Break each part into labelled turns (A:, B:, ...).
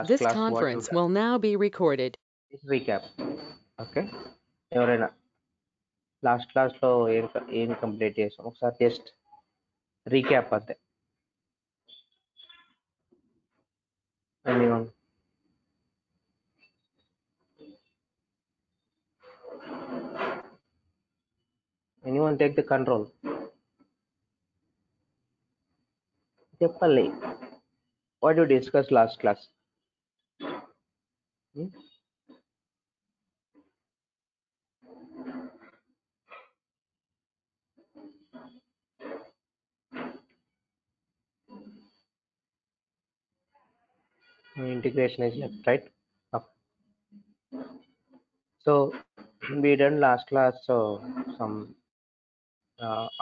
A: This
B: class what you
A: conference will now be recorded.
B: recap. Okay, ఎవరైనా last class లో ఏం complete చేసాం ఒకసారి జస్ట్ రీక్యాప్ అంతే. Anyone anyone take the control. చెప్పాలి what you discuss last class. Integration is left, right? Okay. So we done last class some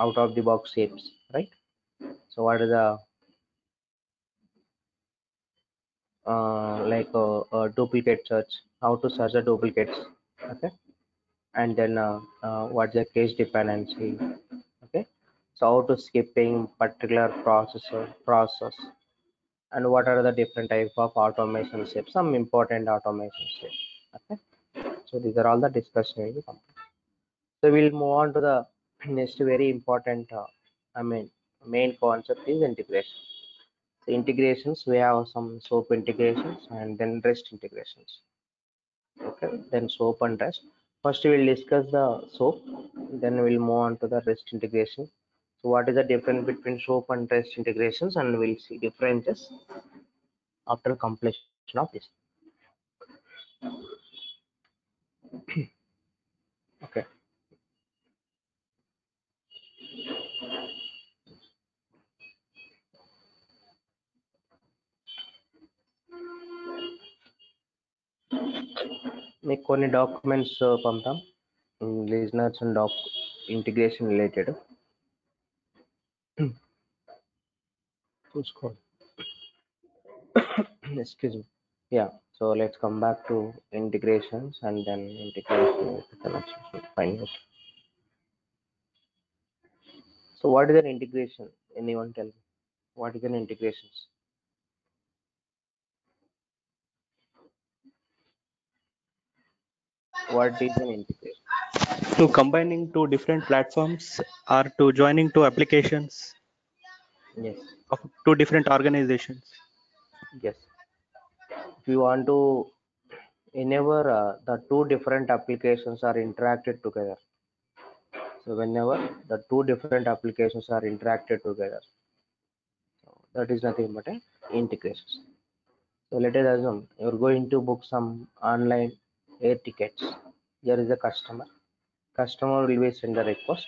B: out of the box shapes, right? So what is the duplicate search, how to search the duplicates, okay? And then what's the case dependency, okay? So how to skipping particular process, and what are the different type of automation steps, some important automation steps, okay? So these are all the discussion will be complete. So we'll move on to the next very important I mean main concept is integration. So integrations, we have some soap integrations and then rest integrations, okay? Then soap and rest. First we'll discuss the soap, then we'll move on to the rest integration. So what is the difference between soap and rest integrations, and we'll see differences after completion of this. Okay, మీకు కొన్ని documents పంపాం listeners and integration related చూసుకోండి. Excuse me. Yeah, so let's come back to integrations and then integration with the connections with finance. So what is an integration? Anyone tell me? What is an integrations? What is an integration?
C: To combining two different platforms or to joining two applications
B: Yes,
C: of two different organizations.
B: yes. If you want to, whenever the two different applications are interacted together, so whenever the two different applications are interacted together, so that is nothing but a integrations. So let us assume you're going to book some online air tickets. Here is a customer. Customer will be send a request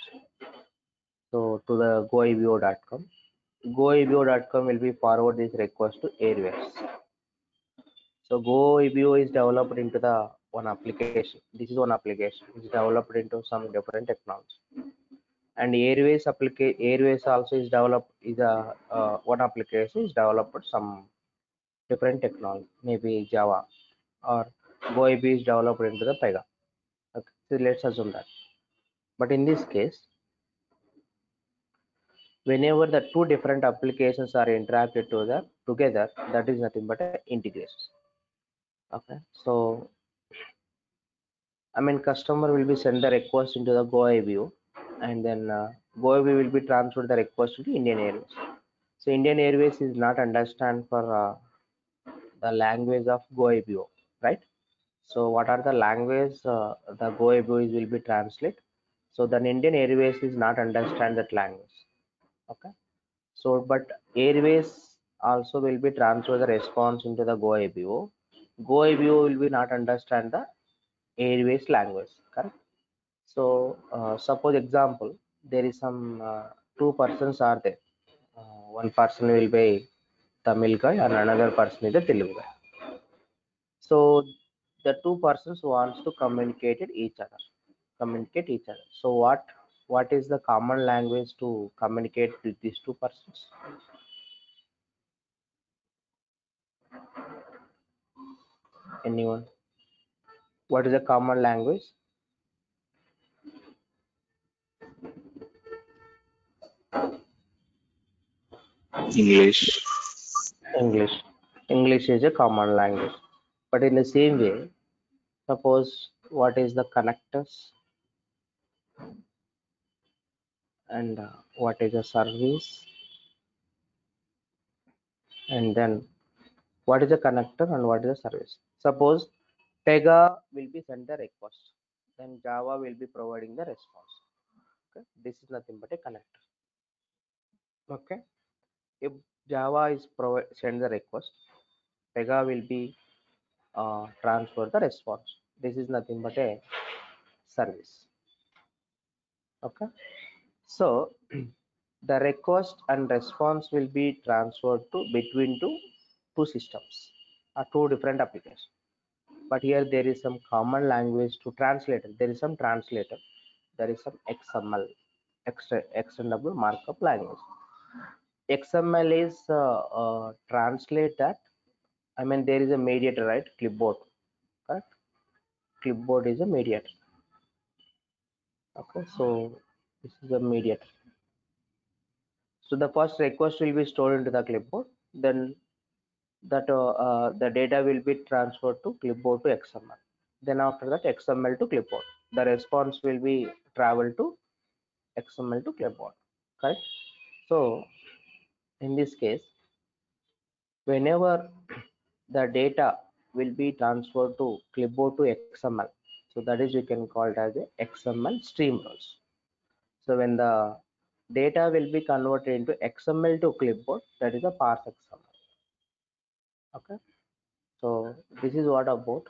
B: so to the goibio.com. Goibio.com will be forward this request to Airways. So GoIBO is developed into the one application. This is one application. It's developed into some different technology. And Airways also is developed is a one application is developed some different technology, maybe Java, or GoIBO is developed into the Pega. Okay, so let's assume that. But in this case, whenever the two different applications are interacted together, that is nothing but a integration. Okay, so I mean customer will be send the request into the GoIBO, and then GoIBO will be transferred the request to Indian Airways. So Indian Airways is not understand for the language of GoIBO, right? So what are the language the GoIBO is will be translate? So the Indian Airways is not understand that language. Okay. So but Airways also will be transfer the response into the GoIBO. GoIBO will be not understand the Airways language, correct? So suppose example, there is some two persons are there. One person will be Tamil guy and another person is a Telugu guy. So the two persons wants to communicate it each other, communicate each other. So what is the common language to communicate with these two persons? Anyone? What is the common language?
D: English.
B: English. English is a common language. But in the same way, suppose what is the connectors and what is a service, and then what is a connector and what is a service. Suppose Pega will be send the request, then Java will be providing the response. Okay, this is nothing but a connector. Okay, if Java is send the request, Pega will be transfer the response. This is nothing but a service. Okay, so the request and response will be transferred to between two systems or two different applications. But here there is some common language to translator. There is some translator. There is some XML, extendable markup language. XML is translate that. I mean there is a mediator, right? Clipboard, correct? Clipboard is a mediator. Okay, so this is a mediator. So the first request will be stored into the clipboard. Then that the data will be transferred to clipboard to XML. Then after that XML to clipboard. The response will be travel to XML to clipboard. Correct? So in this case, whenever the data will be transferred to clipboard to XML, so that is we can call it as a XML stream rules. So when the data will be converted into XML to clipboard, that is a parse XML. Okay, so this is what about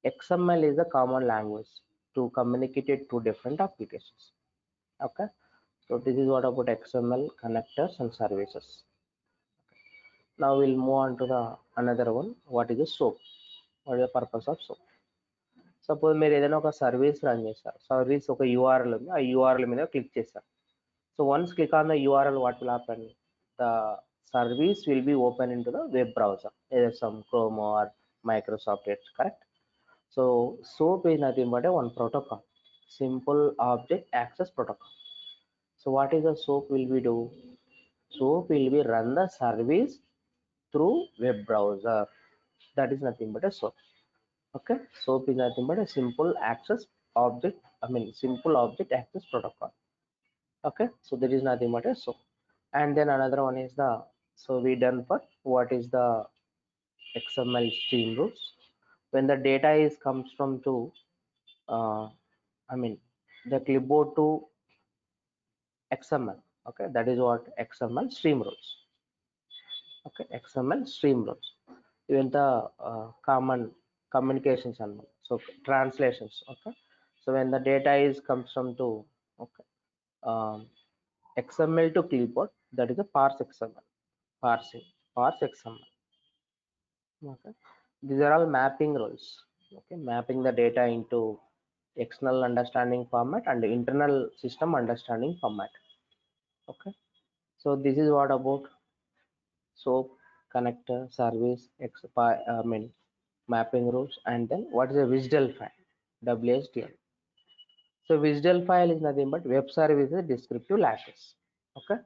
B: XML is a common language to communicate it to different applications. Okay, so this is what about XML connectors and services. Now we'll move on to the another one. What is a SOAP? What is the purpose of SOAP? Suppose మీరు ఏదైనా ఒక service run చేస్తారు. Service ఒక URL ఉంది, ఆ URL మీద click చేస్తారు. So once click on the URL, what will happen? The service will be open into the web browser, either some Chrome or Microsoft Edge, correct? So SOAP is nothing but a one protocol, simple object access protocol. So what is the SOAP will be do? SOAP will be run the service through web browser. That is nothing but a SOAP. Okay, SOAP is nothing but a simple access object. I mean simple object access protocol. Okay, so there is nothing but a SOAP. And then another one is the, so we done for what is the XML stream rules. When the data is comes from to I mean the clipboard to XML. Okay, that is what XML stream rules. Okay, XML stream rules. Even the common communications and so translations. Okay, so when the data is comes from to okay XML to clipboard, that is a parse XML. Parse XML. Okay, these are all mapping rules. Okay, mapping the data into external understanding format and internal system understanding format. Okay, so this is what about SOAP, connector, service, I mean mapping rules. And then what is a WSDL file? WSDL. So WSDL file is nothing but web services descriptive language. Okay,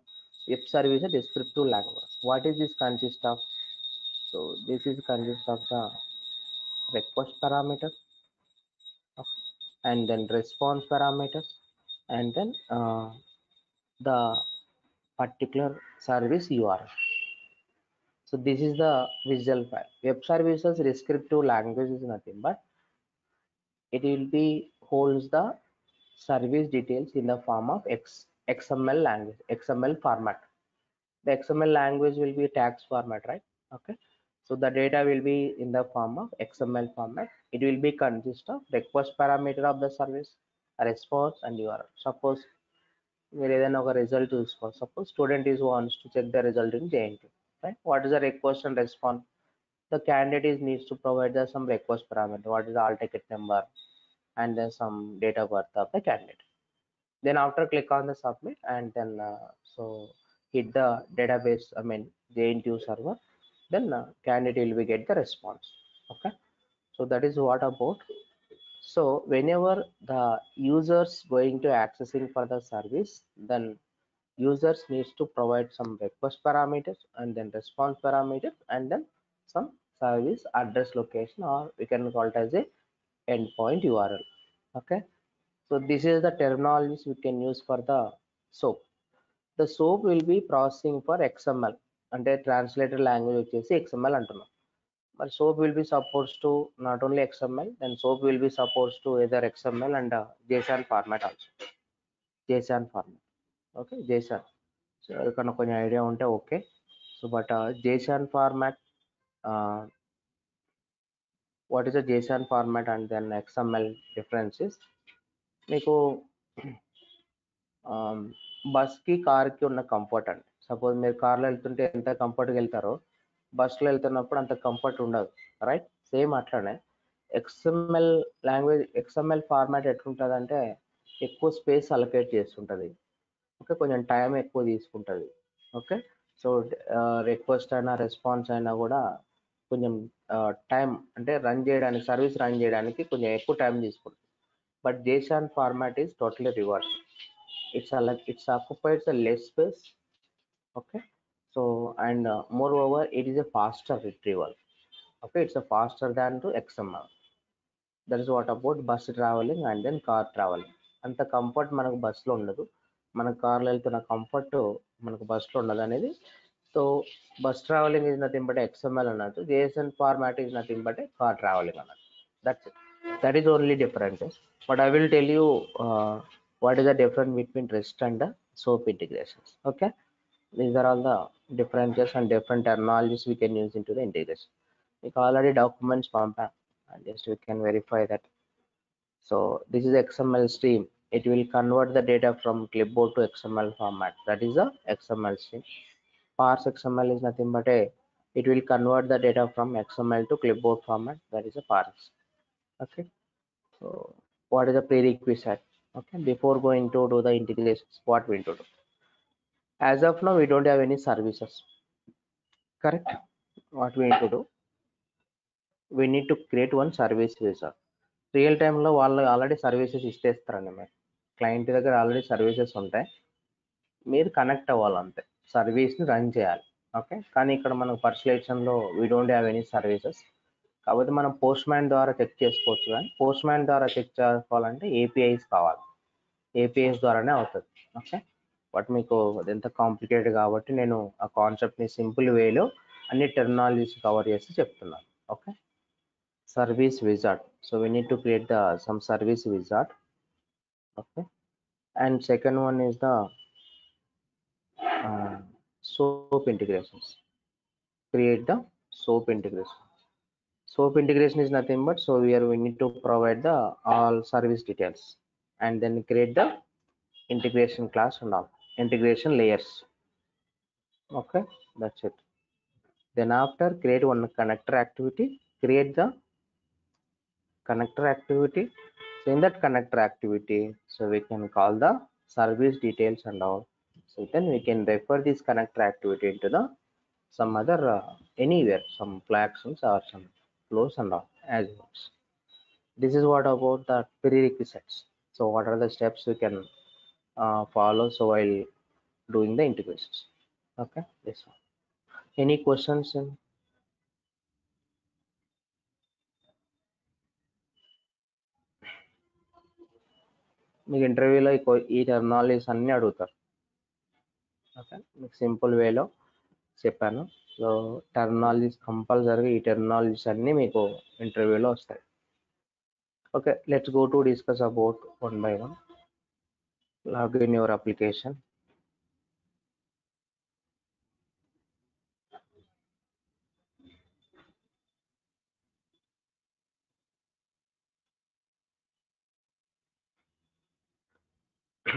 B: web services descriptive language. What is this consist of? So this is consist of the request parameter, okay, and then response parameters, and then the particular service URL. So this is the visual file. Web services descriptive language is nothing but it will be holds the service details in the form of XML language, XML format. The XML language will be tags format, right? Okay, so the data will be in the form of XML format. It will be consist of request parameter of the service, a response, and URL. Suppose మీరు ఏదైనా ఒక result చూసుకోవాలి. Suppose student is wants to check the result in JNT, right? What is the request and response? The candidate is needs to provide the some request parameter. What is the all ticket number and then some date of birth of the candidate. Then after click on the submit and then so hit the database, I mean JNTU server, then candidate will be get the response. Okay, so that is what about. So whenever the users going to accessing for the service, then users needs to provide some request parameters and then response parameters and then some service address location, or we can call it as a endpoint URL. Okay, so this is the terminologies we can use for the SOAP. The SOAP will be processing for XML, అంటే translated language వచ్చేసి XML అంటున్నాం. But SOAP will be supposed to not only XML, then SOAP will be supposed to either XML and JSON format also. JSON format. Okay, JSON. So ఇక్కడ కొంచెం idea ఉంటే okay. So but JSON format, what is a JSON format and then XML differences? మీకు బస్కి కార్కి ఉన్న comfort అండి. Suppose మీరు కార్లో వెళ్తుంటే ఎంత కంఫర్ట్గా వెళ్తారో బస్లో వెళ్తున్నప్పుడు అంత కంఫర్ట్ ఉండదు, రైట్? సేమ్ అట్లానే XML లాంగ్వేజ్, XML ఫార్మాట్ ఎట్లుంటుంది అంటే ఎక్కువ స్పేస్ అలొకేట్ చేస్తుంటుంది. ఓకే, కొంచెం టైం ఎక్కువ తీసుకుంటుంది. ఓకే, సో రిక్వెస్ట్ అయినా రెస్పాన్స్ అయినా కూడా కొంచెం టైం, అంటే రన్ చేయడానికి, సర్వీస్ రన్ చేయడానికి కొంచెం ఎక్కువ టైం తీసుకుంటుంది. But JSON format is totally reverse. It's occupies a less space. Okay, so and moreover it is a faster retrieval. Okay, it's a faster than to XML. That is what about bus traveling and then car traveling. అంత comfort మనకు బస్సులో ఉండదు, మన కార్లో వెళ్తున్న comfort మనకు బస్సులో ఉండదు అనేది. So bus travelling is nothing but XML అన్నట్టు, JSON format is nothing but car travelling అన్నట్టు. That's it, that is only differences. But I will tell you what is the difference between REST and the SOAP integrations. Okay, these are all the differences and different terminologies we can use into the integration. We already documents pump, and just we can verify that. So this is XML stream. It will convert the data from clipboard to XML format. That is the XML stream. Parse XML is nothing but it will convert the data from XML to clipboard format. That is a parse. Okay, so what is the prerequisite? Okay, before going to do the integrations, what we need to do? As of now, we don't have any services. Correct? What we need to do? We need to create one service wizard. Real టైంలో వాళ్ళు already services ఇచ్చేస్తారండి. మీరు client దగ్గర already services ఉంటాయి, మీరు connect అవ్వాలి అంతే, సర్వీస్ని run చేయాలి. ఓకే, కానీ ఇక్కడ మనకు పర్సలేషన్లో we don't have any services. కాబట్టి మనం పోస్ట్ మ్యాన్ ద్వారా చెక్ చేసుకోవచ్చు, కానీ పోస్ట్ మ్యాన్ ద్వారా చెక్ చేసుకోవాలంటే ఏపీఐస్ కావాలి. ఏపీఐస్ ద్వారానే అవుతుంది. ఓకే, బట్ మీకు అదెంత కాంప్లికేటెడ్ కాబట్టి నేను ఆ కాన్సెప్ట్ని సింపుల్ వేలో అన్ని టెర్మినాలజీస్ కవర్ చేసి చెప్తున్నాను. Okay, service wizard. So we need to create some service wizard. Okay, and second one is the SOAP integrations. Create the SOAP integration. SOAP integration is nothing but, so here we need to provide the all service details and then create the integration class and all integration layers. Okay, that's it. Then after, create one connector activity, create the connector activity. So in that connector activity, so we can call the service details and all. So then we can refer this connector activity into the some other anywhere, some flags or some flows and all as well. This is what about the prerequisites. So what are the steps we can follow so while doing the integrations? Okay, this one. Any questions? మీకు ఇంటర్వ్యూలో ఈ terminologies అన్నీ అడుగుతారు. Okay, మీకు simple వేలో చెప్పాను. So terminologies కంపల్సరీగా ఈ టెర్మినాలజీస్ అన్నీ మీకు ఇంటర్వ్యూలో వస్తాయి. Okay, let's go to discuss about one by one. Log in your application.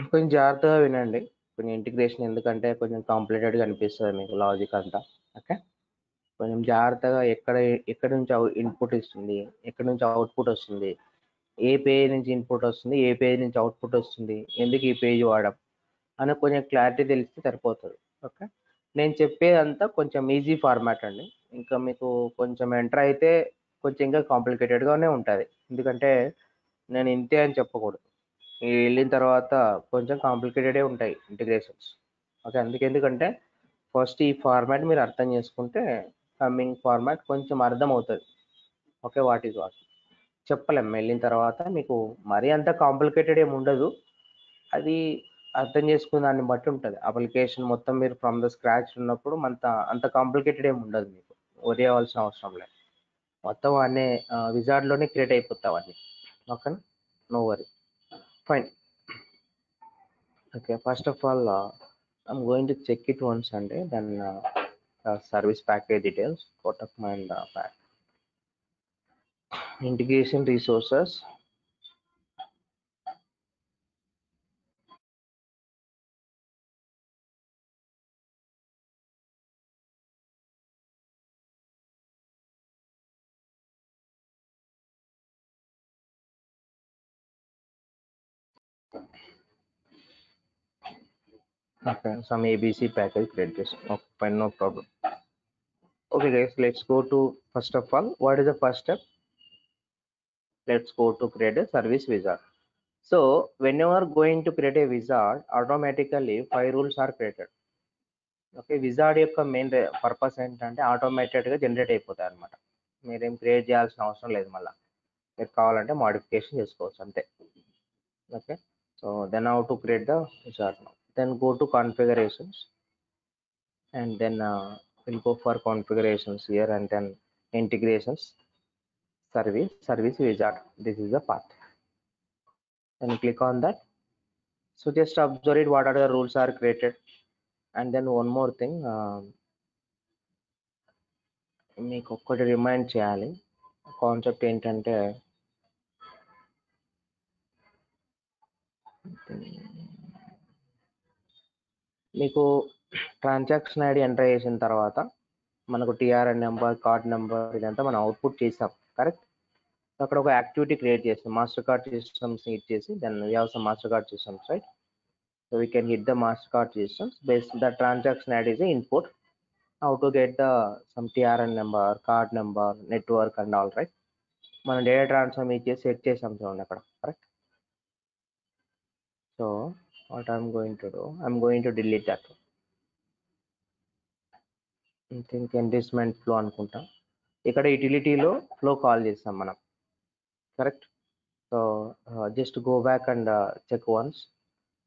B: కొంచెం జాగ్రత్తగా వినండి, కొంచెం ఇంటిగ్రేషన్ ఎందుకంటే కొంచెం కాంప్లికేటెడ్గా అనిపిస్తుంది మీకు లాజిక్ అంతా. ఓకే, కొంచెం జాగ్రత్తగా ఎక్కడి నుంచి ఇన్పుట్ ఇస్తుంది, ఎక్కడి నుంచి అవుట్పుట్ వస్తుంది, ఏ పేజ్ నుంచి ఇన్పుట్ వస్తుంది, ఏ పేజ్ నుంచి అవుట్పుట్ వస్తుంది, ఎందుకు ఈ పేజ్ వాడడం అని కొంచెం క్లారిటీ తెలిస్తే సరిపోతుంది. ఓకే, నేను చెప్పేదంతా కొంచెం ఈజీ ఫార్మాట్ అండి. ఇంకా మీకు కొంచెం ఎంటర్ అయితే కొంచెం ఇంకా కాంప్లికేటెడ్గానే ఉంటుంది, ఎందుకంటే నేను ఇంతే అని చెప్పకూడదు. వెళ్ళిన తర్వాత కొంచెం కాంప్లికేటెడే ఉంటాయి ఇంటిగ్రేషన్స్. ఓకే, ఎందుకంటే ఫస్ట్ ఈ ఫార్మాట్ మీరు అర్థం చేసుకుంటే కమింగ్ ఫార్మాట్ కొంచెం అర్థమవుతుంది. ఓకే, వాట్ ఈజ్ వాట్ చెప్పలేం వెళ్ళిన తర్వాత. మీకు మరీ అంత కాంప్లికేటెడ్ ఏమి ఉండదు, అది అర్థం చేసుకున్న దాన్ని బట్టి ఉంటుంది. అప్లికేషన్ మొత్తం మీరు ఫ్రమ్ ద స్క్రాచ్ ఉన్నప్పుడు అంత కాంప్లికేటెడ్ ఏమి ఉండదు, మీకు వరి అవ్వాల్సిన అవసరం లేదు. మొత్తం అన్నీ విజార్డ్లోనే క్రియేట్ అయిపోతావు అన్నీ. Okay, no worry, fine. Okay, first of all, I'm going to check it once and then service package details, Kotak Mahindra pack. Integration resources. Okay, some ABC package create this. Okay, fine, no problem. Okay guys, let's go to, first of all, what is the first step? Let's go to create a service wizard. So whenever going to create a wizard, automatically 5 rules are created. Okay, wizard యొక్క main purpose ఏంటంటే ఆటోమేటెడ్గా generate అయిపోతాయి అనమాట. మీరేం create చేయాల్సిన అవసరం లేదు, మళ్ళీ మీరు కావాలంటే మాడిఫికేషన్ చేసుకోవచ్చు అంతే. Okay, so then how to create the wizard now. Then go to configurations and then we'll go for configurations here and then integrations, service wizard. This is the path. Then click on that. So just observe it, what are the rules are created. And then one more thing, మీకు ఒక్కటి remind చేయాలి. Concept ఏంటంటే మీకు transaction ID enter చేసిన తర్వాత మనకు TRN number, card number, ఇదంతా మనం అవుట్పుట్ చేసాం, కరెక్ట్. అక్కడ ఒక యాక్టివిటీ క్రియేట్ చేస్తాం, మాస్టర్ కార్డ్ సిస్టమ్స్ ఇచ్చేసి, then we have some master card systems, right. So we can hit the master card systems based the transaction ID is input, how to get the some TRN number, card number, network and all, right. మనం data transfer ఇచ్చేసి set చేసాం చూడండి అక్కడ, correct. So what I'm going to do, I'm going to delete that. I think enrichment flow అనుకుంటా. ఇక్కడ యూటిలిటీలో flow call చేస్తాం మనం, correct. So just go back and check once.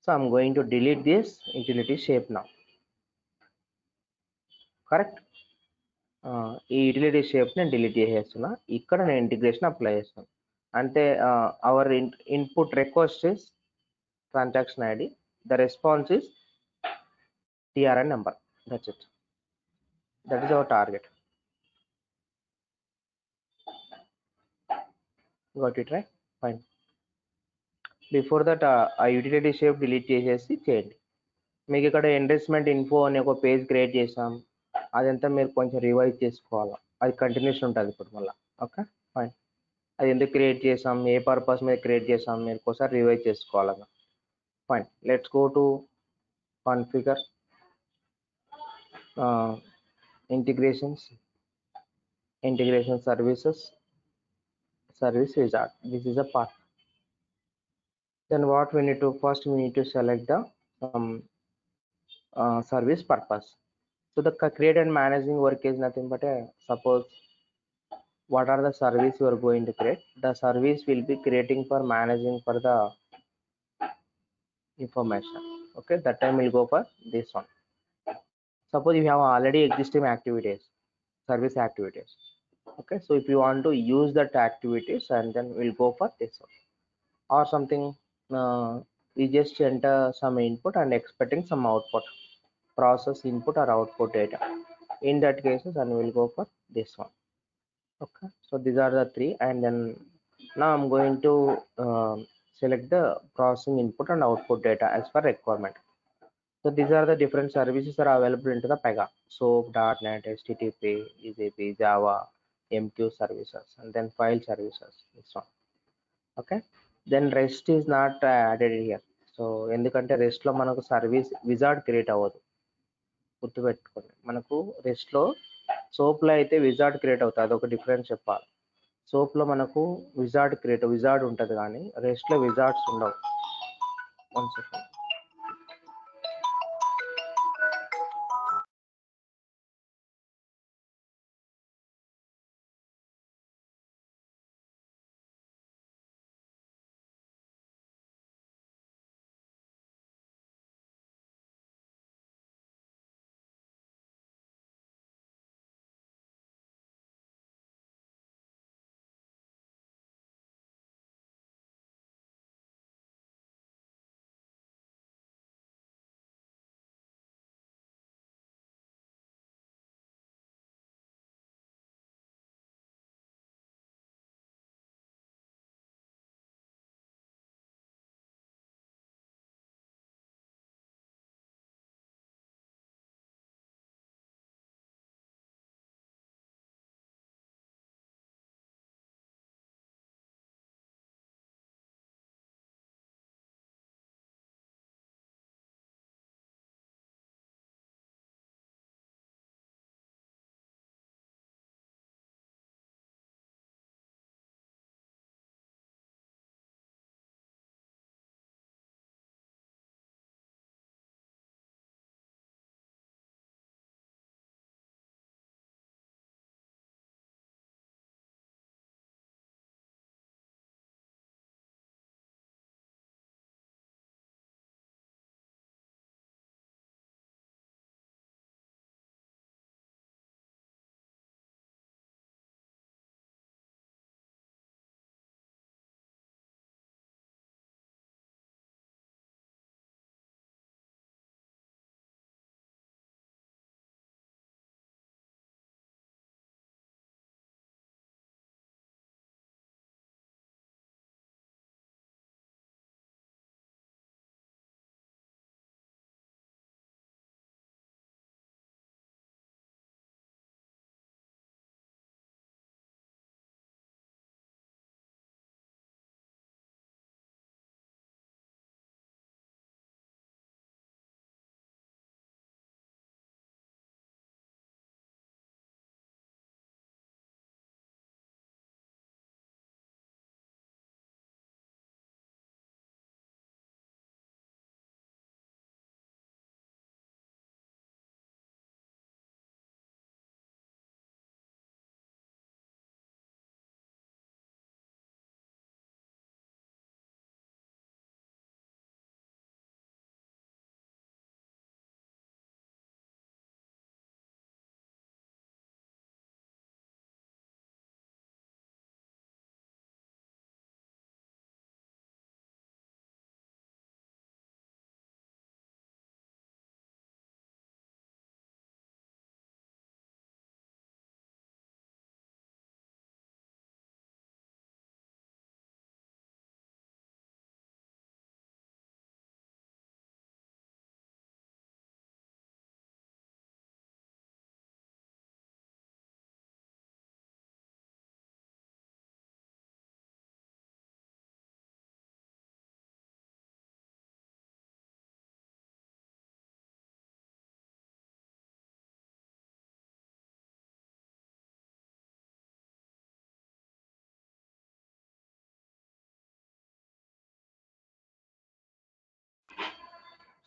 B: So I'm going to delete this utility shape now, correct. ఈ utility shape నేను delete చేసేస్తున్నా. ఇక్కడ నేను ఇంటిగ్రేషన్ అప్లై చేస్తాను. అంటే our input request is transaction ID, the response is TRN number, that's it. That is our target. Got it, right, fine. Before that ఆ utility shape delete చేసేసి చేయండి. మీకు ఇక్కడ ఎంరిచ్మెంట్ ఇన్ఫో అనే ఒక పేజ్ క్రియేట్ చేసాం, అదంతా మీరు కొంచెం రివైజ్ చేసుకోవాలి, అది కంటిన్యూషన్ ఉంటుంది ఇప్పుడు మళ్ళీ. Okay, fine. అది ఎందుకు క్రియేట్ చేసాం, ఏ పర్పస్ మీద క్రియేట్ చేసాం, మీరు ఒకసారి రివైజ్ చేసుకోవాలన్నా. Fine, let's go to configure, integration services, service wizard. This is a path. Then what we need to, first we need to select the service purpose. So the create and managing work is nothing but suppose what are the service you are going to create. The service will be creating for managing for the information. Okay, that time we'll go for this one. Suppose you have already existing activities, service activities. Okay, so if you want to use that activities, and then we'll go for this one. Or something, we just enter some input and expecting some output, process input or output data. In that cases, and we'll go for this one. Okay, so these are the three, and then now I'm going to select the processing input and output data as per requirement. So these are the different services that are available into the Pega: SOAP, .NET, HTTP, EJP, Java, MQ services, and then file services, this one. Okay, then REST is not added here. So ఎందుకంటే రెస్ట్లో మనకు service wizard create అవ్వదు, గుర్తుపెట్టుకోండి. మనకు రెస్ట్లో, సోప్లో అయితే wizard create అవుతుంది, అదొక difference చెప్పాలి. సోప్లో మనకు విజార్డ్ ఉంటుంది, కానీ రెస్ట్లో విజార్డ్స్ ఉండవు. 1 second.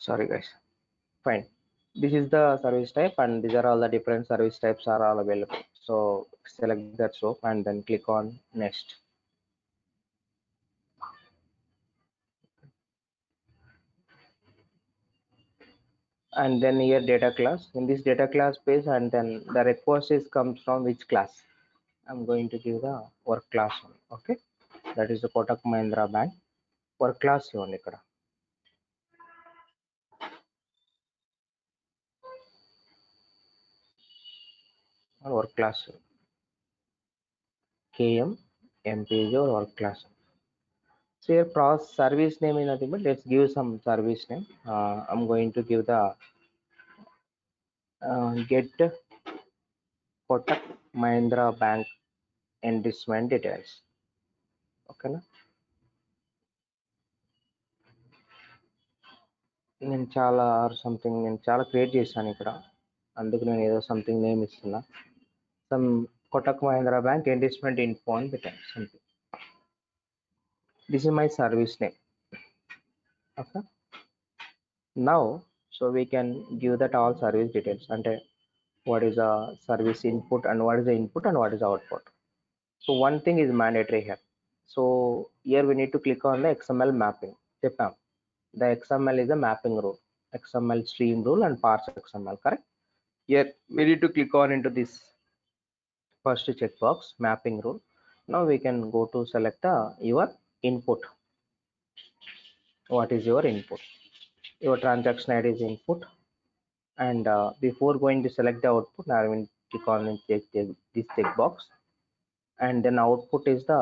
B: Sorry guys. Fine. This is the service type, and these are all the different service types are all available. So select that soap and then click on next. And then here data class. In this data class page, and then the request is comes from which class. I'm going to give the work class one. Okay, that is the Kotak Mahindra Bank work class one ikkada. Work class KM MPG or work class. So here process service name is nothing but let's give some service name. I'm going to give the get Kotak Mahindra Bank enlistment details. Okay na? నేను చాలా or something నేను చాలా create చేశాను ఇక్కడ, అందుకు నేను ఏదో something name ఇస్తున్నా. Some Kotak Mahindra Bank enlistment info అని పెట్టాను something. This is my service name. Okay. Now, so we can give that all service details. అంటే what is the service input and what is the input and what is the output. So one thing is mandatory here. So here we need to click on the XML mapping. The XML is a mapping rule, XML stream rule and parse XML, correct? Here we need to click on into this first checkbox mapping rule. Now we can go to select your input. What is your input? Your transaction ID is input, and before going to select the output, I will click on this checkbox, and then output is the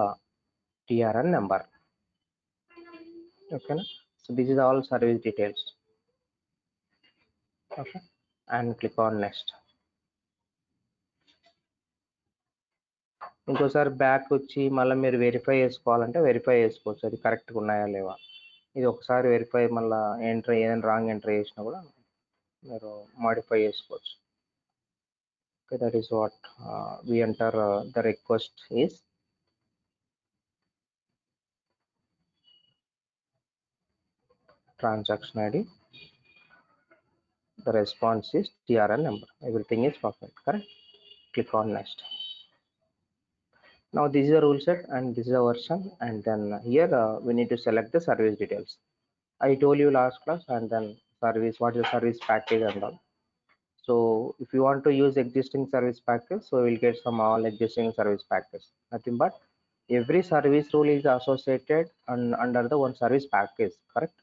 B: TRN number. Okay, so this is all service details. Okay, and click on next. ఇంకోసారి back వచ్చి మళ్ళీ మీరు verify చేసుకోవాలంటే verify చేసుకోవచ్చు, అది కరెక్ట్గా ఉన్నాయా లేవా. ఇది ఒకసారి వెరిఫై మళ్ళీ ఎంటర్ ఏదైనా రాంగ్ ఎంటర్ చేసినా కూడా మీరు మాడిఫై చేసుకోవచ్చు. Okay, that is what we enter the request is transaction ID, the response is TRN number, everything is perfect, correct? Click on next. Now this is a rule set and this is a version, and then here we need to select the service details. I told you last class, and then service, what is the service package and all. So if you want to use existing service package, so we'll get some all existing service package, nothing but every service rule is associated under the one service package, correct?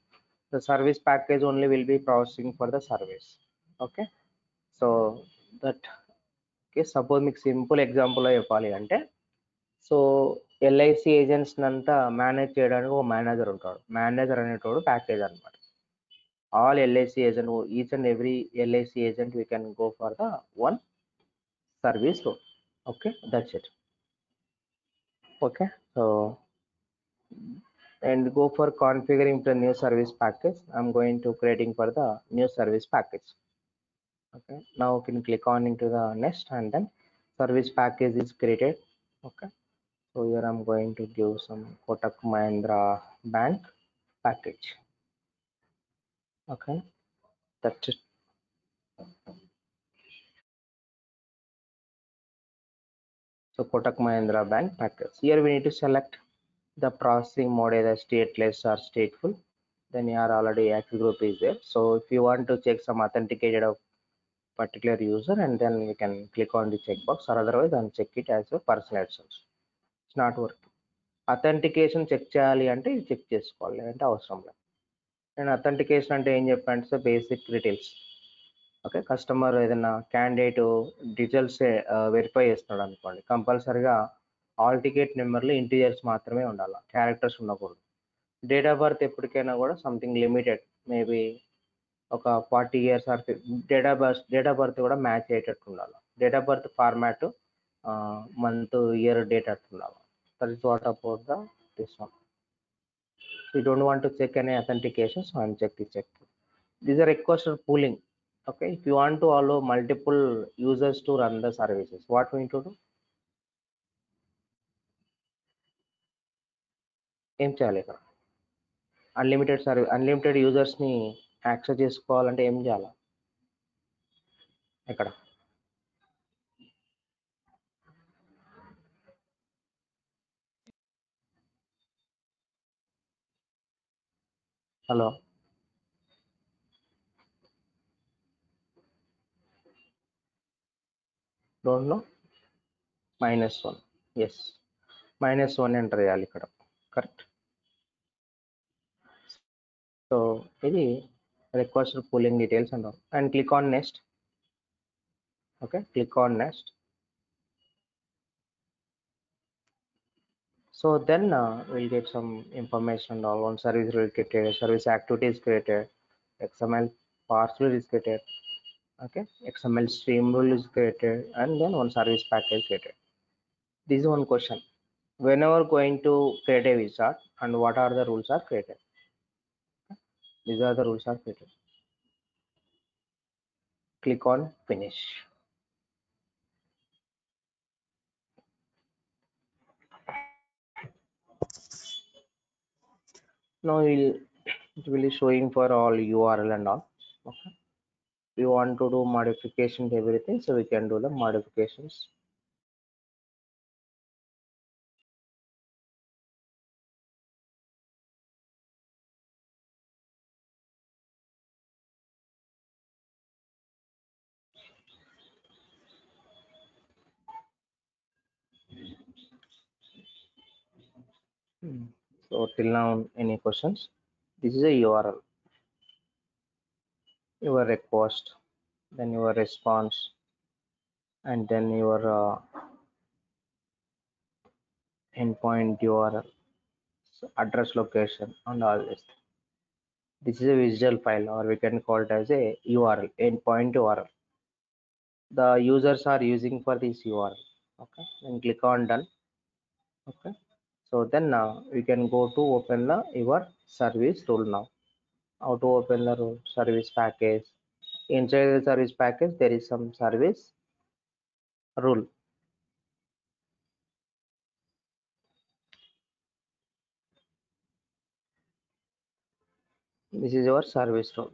B: The service package only will be processing for the service. Okay, so that, okay, suppose మీకు simple ఎగ్జాంపుల్లో చెప్పాలి అంటే, so LIC agents అంతా manage చేయడానికి ఒక manager ఉంటాడు. Manager అనేటోడు package అనమాట. All LIC agent, each and every LIC agent we can go for the one service rule. Okay, that's it. Okay, so and go for configuring the new service package. I'm going to creating for the new service package. Okay, now you can click on into the next, and then service package is created. Okay, so here I'm going to give some Kotak Mahindra Bank package. Okay, that's it. So Kotak Mahindra Bank package, here we need to select the processing mode, either stateless or stateful. Then here already access group is there. So if you want to check some authenticated of particular user, and then you can click on the checkbox, or otherwise uncheck it as a personal source. It's not working. Authentication check చేయాలి అంటే ఇది check చేసుకోవాలి, అంటే అవసరం లేదు. నేను authentication అంటే ఏం చెప్పాను, so basic details. Okay, customer ఏదైనా క్యాండిడేట్ డీటెయిల్స్ వెరిఫై చేస్తున్నాడు అనుకోండి, కంపల్సరిగా ఆల్ టికెట్ నెంబర్లు ఇంటీజర్స్ మాత్రమే ఉండాలి, క్యారెక్టర్స్ ఉండకూడదు. డేట్ ఆఫ్ బర్త్ ఎప్పటికైనా కూడా సంథింగ్ లిమిటెడ్, మేబీ ఒక 40 years are date of birth కూడా మ్యాచ్ అయ్యేటట్టు ఉండాలి. Date of birth format month year date అట్టు ఉండాలి. That is what about the this one. You don't want to check any authentication, so uncheck the check. These are requested pooling. Okay, if you want to allow multiple users to run the services, what we need to do? ఏం చేయాలి ఇక్కడ? Unlimited service, unlimited users ని access చేసుకోవాలంటే ఏం చేయాలి? ఇక్కడ hello, don't know. -1. Yes, -1 enter చేయాలి ఇక్కడ. కరెక్ట్. సో ఇది రిక్వెస్ట్ పూలింగ్ డీటెయిల్స్ అంటాం. And click on next. Okay, click on next. So then we'll get some information on service related, service activities created, XML parser is created, okay, XML stream rule is created, and then one service package created. This is one question. Whenever going to create a wizard, and what are the rules are created? These are the rules are created. Click on finish. Now it will be showing for all URL and all. Okay. We want to do modification to everything, so we can do the modifications. So till now, any questions? This is a URL, your request, then your response, and then your endpoint URL, so address, location, and all this. This is a visual file, or we can call it as a URL, endpoint URL. The users are using for this URL. Okay, then click on done. Okay, so then now we can go to open the your service rule. Now how to open the rule? Service package. Inside the service package there is some service rule. This is your service rule.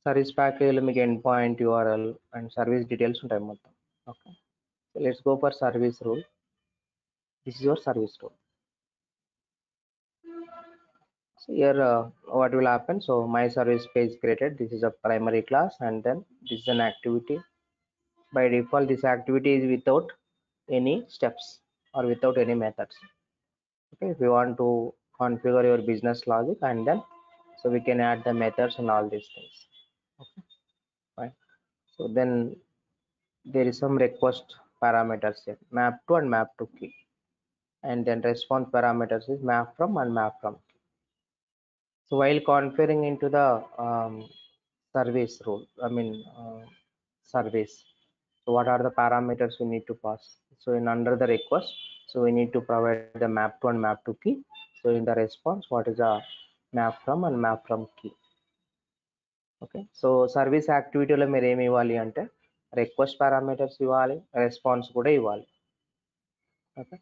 B: Service package లో మీకు end point URL and service details ఉంటాయి మొత్తం. Okay, so let's go for service rule. This is your service rule. So here what will happen? So my service page created. This is a primary class, and then this is an activity. By default, this activity is without any steps or without any methods. Okay, if you want to configure your business logic, and then so we can add the methods and all these things. Okay, fine. So then there is some request parameters here, map to and map to key, and then response parameters is map from and map from. So while configuring into the service rule, service, so what are the parameters we need to pass? So in under the request, so we need to provide the map to and map to key. So in the response, what is the map from and map from key? Okay, so service activity లో మీరు ఏమి ఇవ్వాలి అంటే request parameters ఇవ్వాలి, response కూడా ఇవ్వాలి. Okay,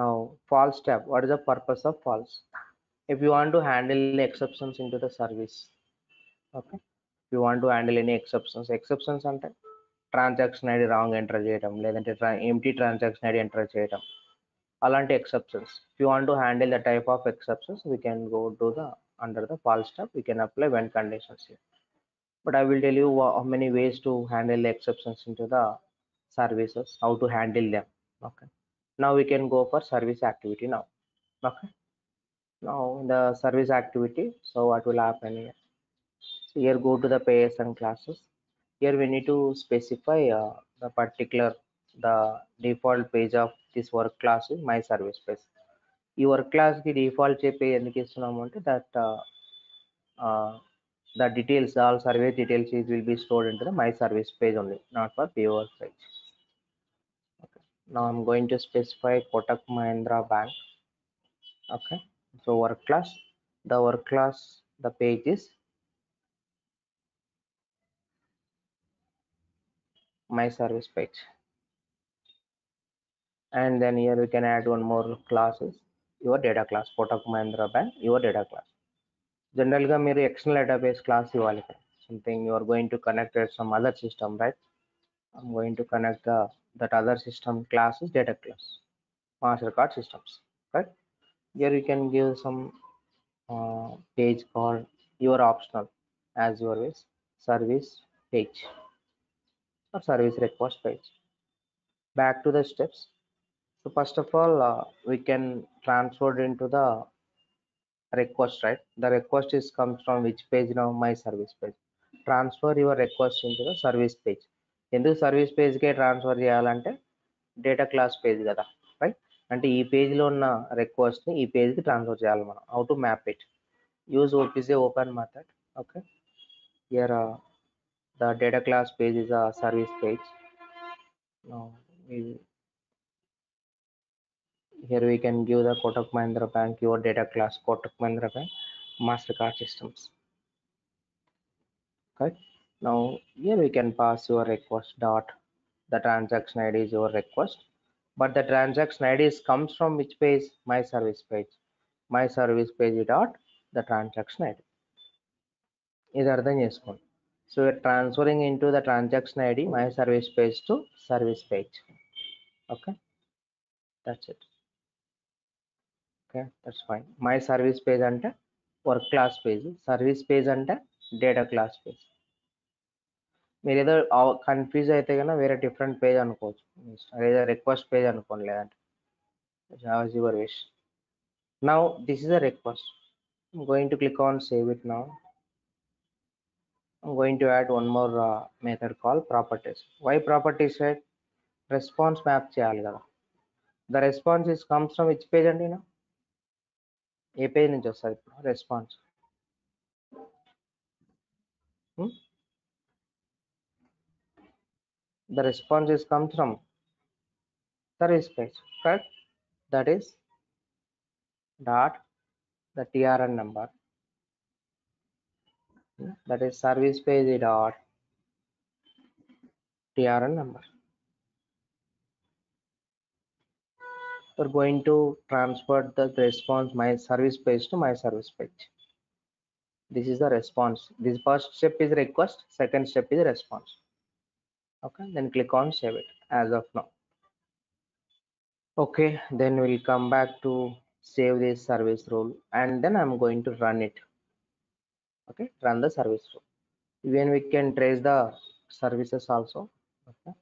B: now false tab. What is the purpose of false? If you want to handle the exceptions into the service. Okay, if you want to handle any exceptions అంటే transaction ID wrong enter చేయడం, లేదంటే empty transaction ID enter చేయడం, అలాంటి exceptions. If you want to handle the type of exceptions, we can go to the under the false tab. We can apply when conditions here. But I will tell you how many ways to handle the exceptions into the services, how to handle them. Okay, now we can go for service activity now. Okay, now the service activity, so what will happen here? So here go to the payers and classes. Here we need to specify the particular, the default page of this work class is my service page. ఈ work class కి default చెప్పి ఎందుకు ఇస్తున్నాము అంటే that the details, all service details will be stored into the my service page only, not for PO page. Okay, now I'm going to specify Kotak Mahindra Bank. Okay, so work class, the work class, the page is my service page, and then here we can add one more class is your data class, Kotak Mahindra Bank, your data class. General గా మీరు external database class ఇవ్వాలి. Something you are going to connect with some other system, right? I'm going to connect that other system class is data class, Mastercard systems, right? Here you can give some page called your optional as your wish, service page or service request page. Back to the steps. So first of all, we can transfer into the request, right? The request is comes from which page now? My service page. Transfer your request into the service page. ఎందుకు service పేజ్కే transfer చేయాలంటే data class page కదా, right? అంటే ఈ పేజ్లో ఉన్న రిక్వెస్ట్ని ఈ పేజ్కి transfer చేయాలి మనం. How to map it? Use OPC open method. Okay, here the data class page is a service page. Now here we can give the Kotak Mahindra Bank your data class, Kotak Mahindra Bank Mastercard systems. Okay. Now here we can pass your request dot the transaction ID is your request, but the transaction ID comes from which page? My service page. My service page dot the transaction ID. ఇది అర్థం చేసుకోండి. So we're transferring into the transaction ID my service page to service page. Okay, that's it. Okay, that's fine. My service page అంటే work class page, service page అంటే data class page. మీరు ఏదో confuse అయితే కన్నా వేరే different page అనుకోవచ్చు, ఏదో request page అనుకోండి, లేదంటే your wish. Now this is a request. I'm going to click on save it now. I'm going to add one more method called properties. Why properties? Right? Response map చేయాలి కదా. The response is comes from which page అండి? ఏ page నుంచి వస్తుంది ఇప్పుడు response? The response is comes from service page, correct? That is dot the TRN number, that is service page dot TRN number. We're going to transfer the response my service page to my service page. This is the response. This first step is request, second step is response. Okay, then click on save it as of now. Okay, then we'll come back to save this service rule and then I'm going to run it. Okay, run the service rule. Even we can trace the services also. Okay,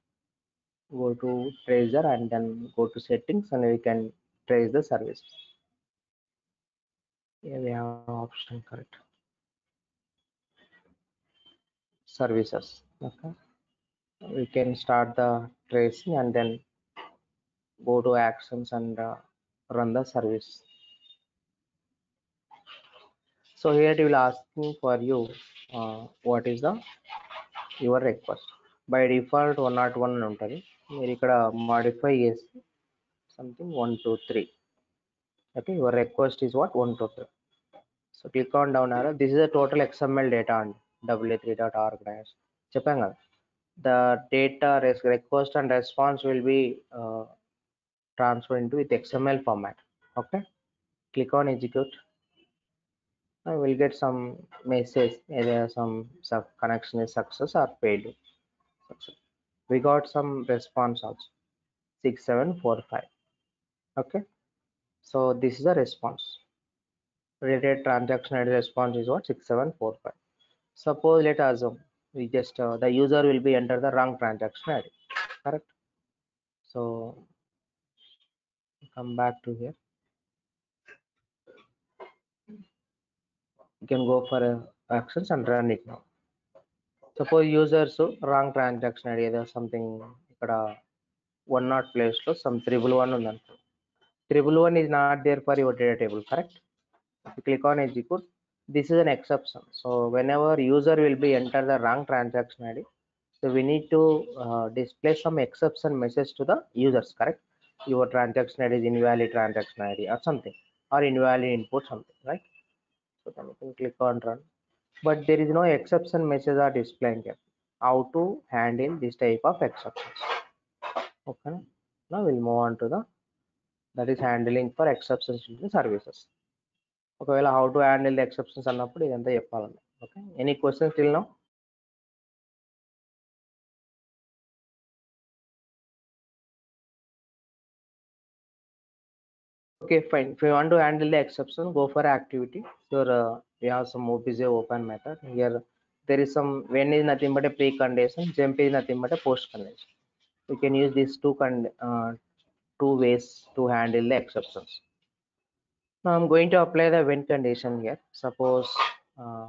B: go to tracer and then go to settings and we can trace the service. Here we have option, correct, services. Okay, we can start the tracing and then go to actions and run the service. So here it will asking for you what is the your request. By default 101 అని ఉంటుంది, మీరు ఇక్కడ modify చేసి something 123. Okay, your request is what? 123. So click on down arrow. This is the total XML data on wa3.org. చెప్పాం కదా, the data request and response will be transferred into with XML format. Okay, click on execute. I will get some message either some connection is success or failed. We got some response also 6745. Okay, so this is a response. Related transaction ID response is what? 6745. Suppose let us assume we just the user will be enter the wrong transaction ID, correct? So come back to here. You can go for actions and run it now. Suppose users wrong transaction ID ఏదో something ఇక్కడ 1 place లో some 111 ఉందనుకో. 111 is not there for your data table, correct? You click on execute. This is an exception. So whenever user will be enter the wrong transaction ID, so we need to display some exception message to the users, correct? Your transaction ID is invalid transaction ID or something, or invalid input something, right? So then you can click on run, but there is no exception message are displaying here. How to handle this type of exceptions? Okay, now we'll move on to the that is handling for exceptions in the services. ఒకవేళ how to handle the exceptions అన్నప్పుడు ఇదంతా చెప్పాలండి. Okay, any questions till now? Okay, fine. If you want to handle the exception, go for activity. Sure, we have some OPJ open method. Here, there is some when is nothing but a pre-condition, jump is nothing but a post-condition. We can use these two ways to handle the exceptions. Now, I'm going to apply the when condition here. Suppose, uh,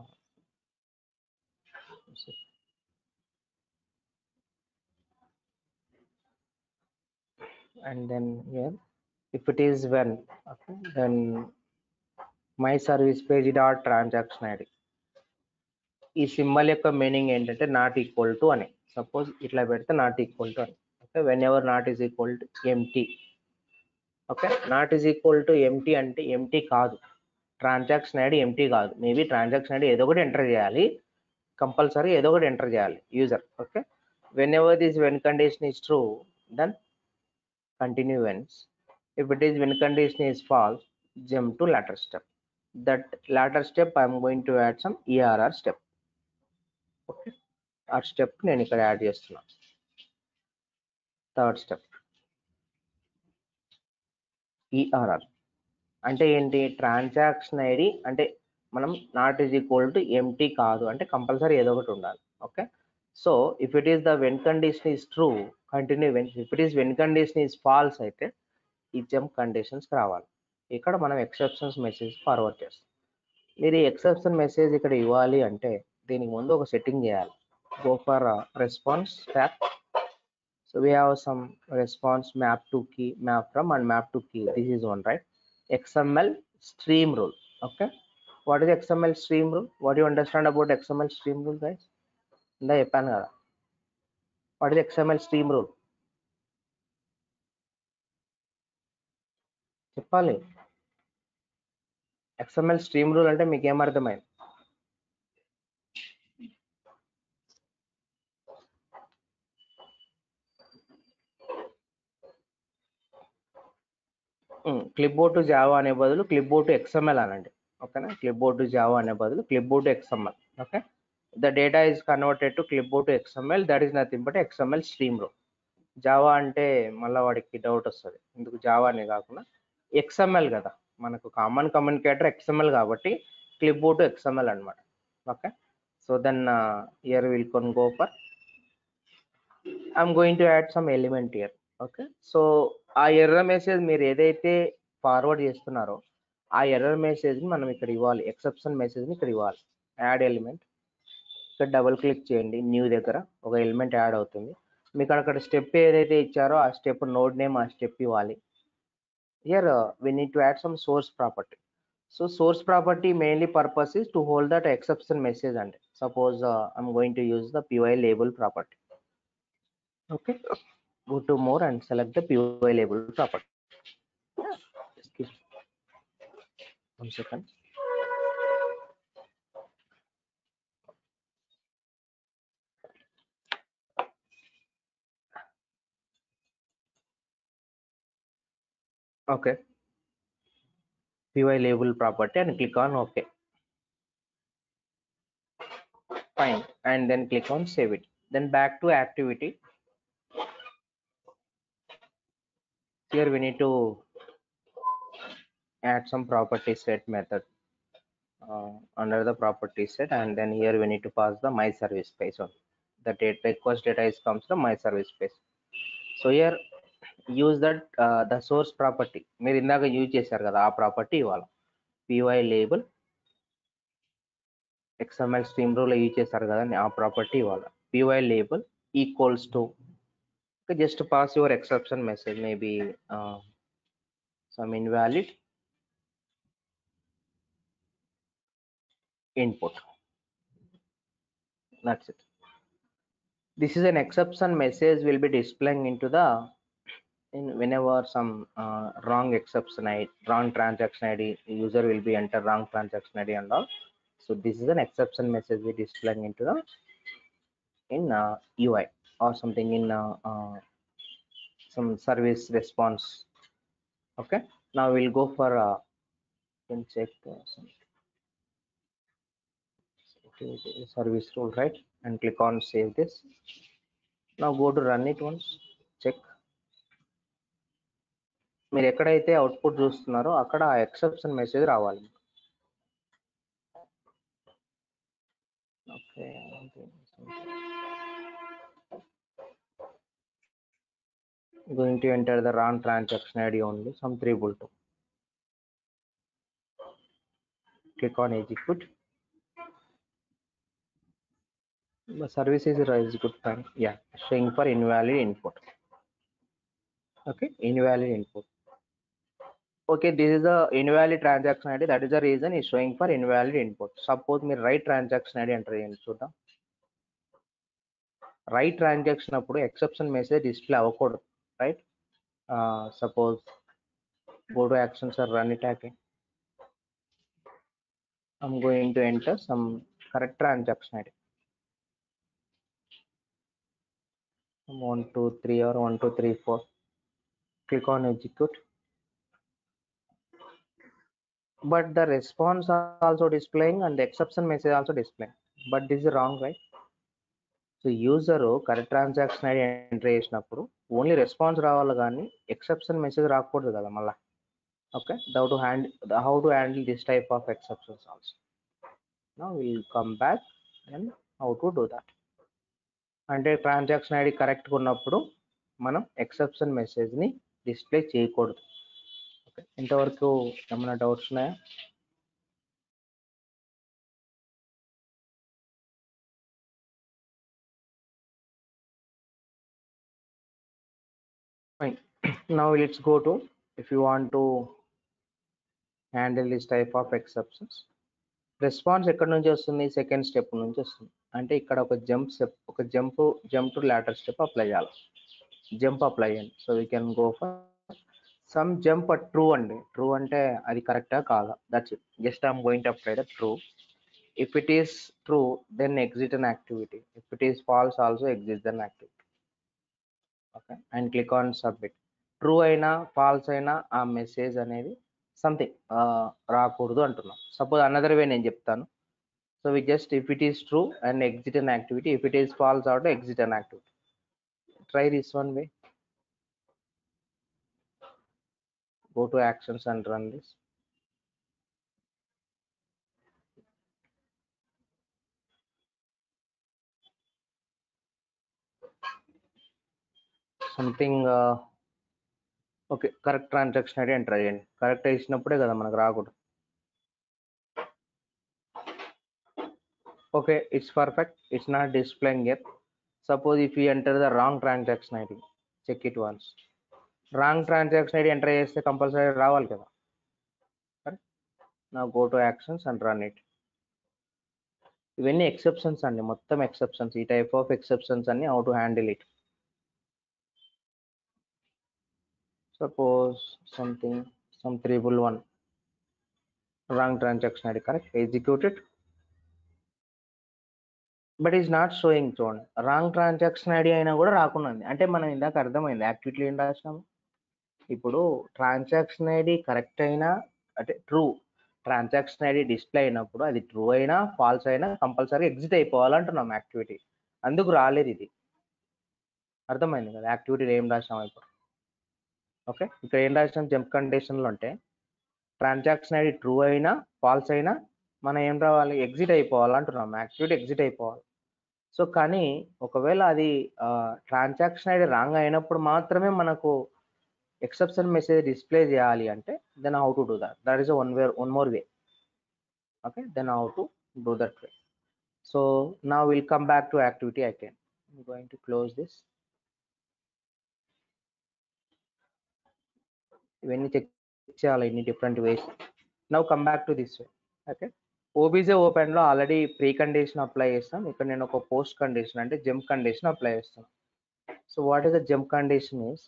B: and then here, if it is when, okay, then my service page dot transaction ID. ఈ symbol యొక్క meaning ఏంటంటే not equal to అని. Suppose ఇట్లా పెడితే not equal to అని. Okay, whenever not is equal to empty. Okay, not is equal to empty అంటే empty కాదు, transaction ID empty కాదు. మేబీ ట్రాన్సాక్షన్ ఐడి ఏదో ఒకటి ఎంటర్ చేయాలి, కంపల్సరీ ఏదో ఒకటి ఎంటర్ చేయాలి user. Okay, whenever this when condition is true, then continue whens. If it is when condition is false, jump to latter step. That latter step I am going to add some ERR step. Okay, ఆ step నేను ఇక్కడ add చేస్తున్నాను. Third step ERR అంటే ఏంటి? Transaction ID అంటే మనం not is equal to empty కాదు అంటే కంపల్సరీ ఏదో ఒకటి ఉండాలి. Okay, so if it is the when condition is true, continue when. If it is when condition is false అయితే ఈ జంప్ కండిషన్స్ రావాలి. ఇక్కడ మనం ఎక్సెప్షన్స్ మెసేజ్ ఫార్వర్డ్ చేస్తాం. మీరు ఈ ఎక్సెప్షన్ మెసేజ్ ఇక్కడ ఇవ్వాలి అంటే దీనికి ముందు ఒక సెట్టింగ్ చేయాలి. Go for response tab. So we have some response map to key, map from and map to key. This is one, right? XML stream rule. Okay, what is XML stream rule? What do you understand about XML stream rule, guys? ఇందా చెప్పాను కదా, what is XML stream rule? చెప్పాలి. XML stream rule అంటే మీకు ఏమర్థమైంది? క్లిప్బోర్డ్ to Java అనే బదులు clipboard to XML అనండి. ఓకేనా, క్లిప్బోర్డ్ టు జావా అనే బదులు clipboard to XML. Okay, the data is converted to clipboard to XML. That is nothing but XML stream rule. Java అంటే మళ్ళీ వాడికి డౌట్ వస్తుంది, ఎందుకు జావా అనే కాకుండా XML కదా, మనకు కామన్ కమ్యూనికేటర్ XML కాబట్టి క్లిప్బోర్డ్ టు XML అనమాట. Okay, so then here will కొన్ go for I'm going to add some element here. Okay, so ఆ ఎర్రర్ మెసేజ్ మీరు ఏదైతే ఫార్వర్డ్ చేస్తున్నారో ఆ ఎర్రర్ మెసేజ్ని మనం ఇక్కడ ఇవ్వాలి, ఎక్సెప్షన్ మెసేజ్ని ఇక్కడ ఇవ్వాలి. యాడ్ ఎలిమెంట్, ఇక్కడ డబుల్ క్లిక్ చేయండి, న్యూ దగ్గర ఒక ఎలిమెంట్ యాడ్ అవుతుంది. మీకు అక్కడ స్టెప్ ఏదైతే ఇచ్చారో ఆ స్టెప్ నోడ్ నేమ్ ఆ స్టెప్ ఇవ్వాలి. Here we need to add some source property. So source property mainly purpose is to hold that exception message. And suppose I'm going to use the py label property. Okay, go to more and select the py label property. Just give 1 second. Okay, py label property and click on OK. Fine, and then click on save it. Then back to activity. Here we need to add some property set method under the property set, and then here we need to pass the my service page on the data request data is comes from my service page. So here use that the source property మీరు ఇందాక use చేశారు కదా ఆ property ఇవ్వాలి. py label XML stream rule use చేశారు కదా ఆ property ఇవ్వాలి. py label equals to just pass your exception message, maybe some invalid input. That's it. This is an exception message will be displaying into the whenever some wrong exception ID, wrong transaction ID, user will be enter wrong transaction ID and all. So this is an exception message we displaying into the UI or something in some service response. Okay, now we'll go for can check some service rule, right? And click on save this. Now go to run it once. Check. మీరు ఎక్కడైతే output చూస్తున్నారో అక్కడ ఆ exception message రావాలి. Okay, going to enter the wrong transaction ID only, some 3 2. Click on execute. The service is execute fine. Yeah, showing for invalid input. Okay, invalid input. Okay, this is the invalid transaction ID. That is the reason is showing for invalid input. Suppose me right transaction ID enter చేయండి చూద్దాం. Right transaction అప్పుడు exception message display అవ్వకూడదు, right? Suppose go to actions or run it again. I'm going to enter some correct transaction ID. 1 2 3 or 1 2 3 4. Click on execute. But the response also displaying and the exception message also displaying. But this is wrong, right? So user correct transaction ID enter చేసినప్పుడు only response రావాలి కానీ exception message రాకూడదు కదా మళ్ళీ. Okay, how to handle this type of exceptions also. Now will come back and how to do that. అంటే transaction ID కరెక్ట్గా ఉన్నప్పుడు మనం ఎక్సెప్షన్ మెసేజ్ని డిస్ప్లే చేయకూడదు. ఓకే, ఇంతవరకు ఏమైనా డౌట్స్ ఉన్నాయా? Fine. Now let's go to, if you want to handle this type of exceptions, response ఎక్కడ నుంచి వస్తుంది? సెకండ్ స్టెప్ నుంచి వస్తుంది. అంటే ఇక్కడ ఒక jump to later step apply చేయాలి. జంప్ అప్లై చేయండి. So we can go for some jump at true అండి. ట్రూ అంటే అది కరెక్టా కాదా, that's it. Just I'm going to apply the true. If it is true then exit an activity. If it is false also exit an activity. Okay, and click on submit. True అయినా false అయినా ఆ message అనేది something రాకూడదు అంటున్నాం. Suppose another way నేను చెప్తాను. So we just if it is true and exit an activity, if it is false out exit an activity. Try this one way. Go to actions and run this. Something okay, correct transaction ID enter చేయండి. Correct వేసినప్పుడే కదా మనకు రాకూడదు. Okay, it's perfect. It's not displaying yet. Suppose if you enter the wrong transaction ID, check it once. Wrong transaction ID enter చేస్తే compulsory రావాలి కదా. నా go to actions and run it. ఇవన్నీ ఎక్సెప్షన్స్ అండి, మొత్తం ఎక్సెప్షన్స్. ఈ type of exceptions అన్ని how to handle it. Suppose some 311 wrong transaction ID, correct, execute it, but is not showing. చూడండి, రాంగ్ ట్రాన్సాక్షన్ ఐడి అయినా కూడా రాకుండా ఉంది. అంటే మనం ఇందాక అర్థమైంది యాక్టివిటీలో ఏం రాసినాము. ఇప్పుడు ట్రాన్సాక్షన్ ఐడి కరెక్ట్ అయినా, అంటే ట్రూ ట్రాన్సాక్షన్ ఐడి డిస్ప్లే అయినప్పుడు అది ట్రూ అయినా ఫాల్స్ అయినా కంపల్సరీ ఎగ్జిట్ అయిపోవాలంటున్నాం యాక్టివిటీ. అందుకు రాలేదు ఇది. అర్థమైంది కదా యాక్టివిటీలో ఏం రాసినాం ఇప్పుడు. ఓకే, ఇక్కడ ఏం రాసినాం జంప్ కండిషన్లో అంటే ట్రాన్సాక్షన్ ఐడి ట్రూ అయినా ఫాల్స్ అయినా మనం ఏం రావాలి, ఎగ్జిట్ అయిపోవాలంటున్నాం. యాక్టివిటీ ఎగ్జిట్ అయిపోవాలి. సో కానీ ఒకవేళ అది ట్రాన్సాక్షన్ ఐడి రాంగ్ అయినప్పుడు మాత్రమే మనకు ఎక్సెప్షన్ మెసేజ్ డిస్ప్లే చేయాలి అంటే then how to do that. That is one more way. Okay, then how to do that way. So నా will come back to activity again. I'm going to close this. ఇవన్నీ check చేయాలి ఇన్ని different ways. Now come back to this way. Okay, OBJ ఓపెన్లో already pre condition apply చేస్తాం. ఇక్కడ నేను ఒక post condition అంటే జంప్ కండిషన్ అప్లై చేస్తాను. So what is the jump condition is,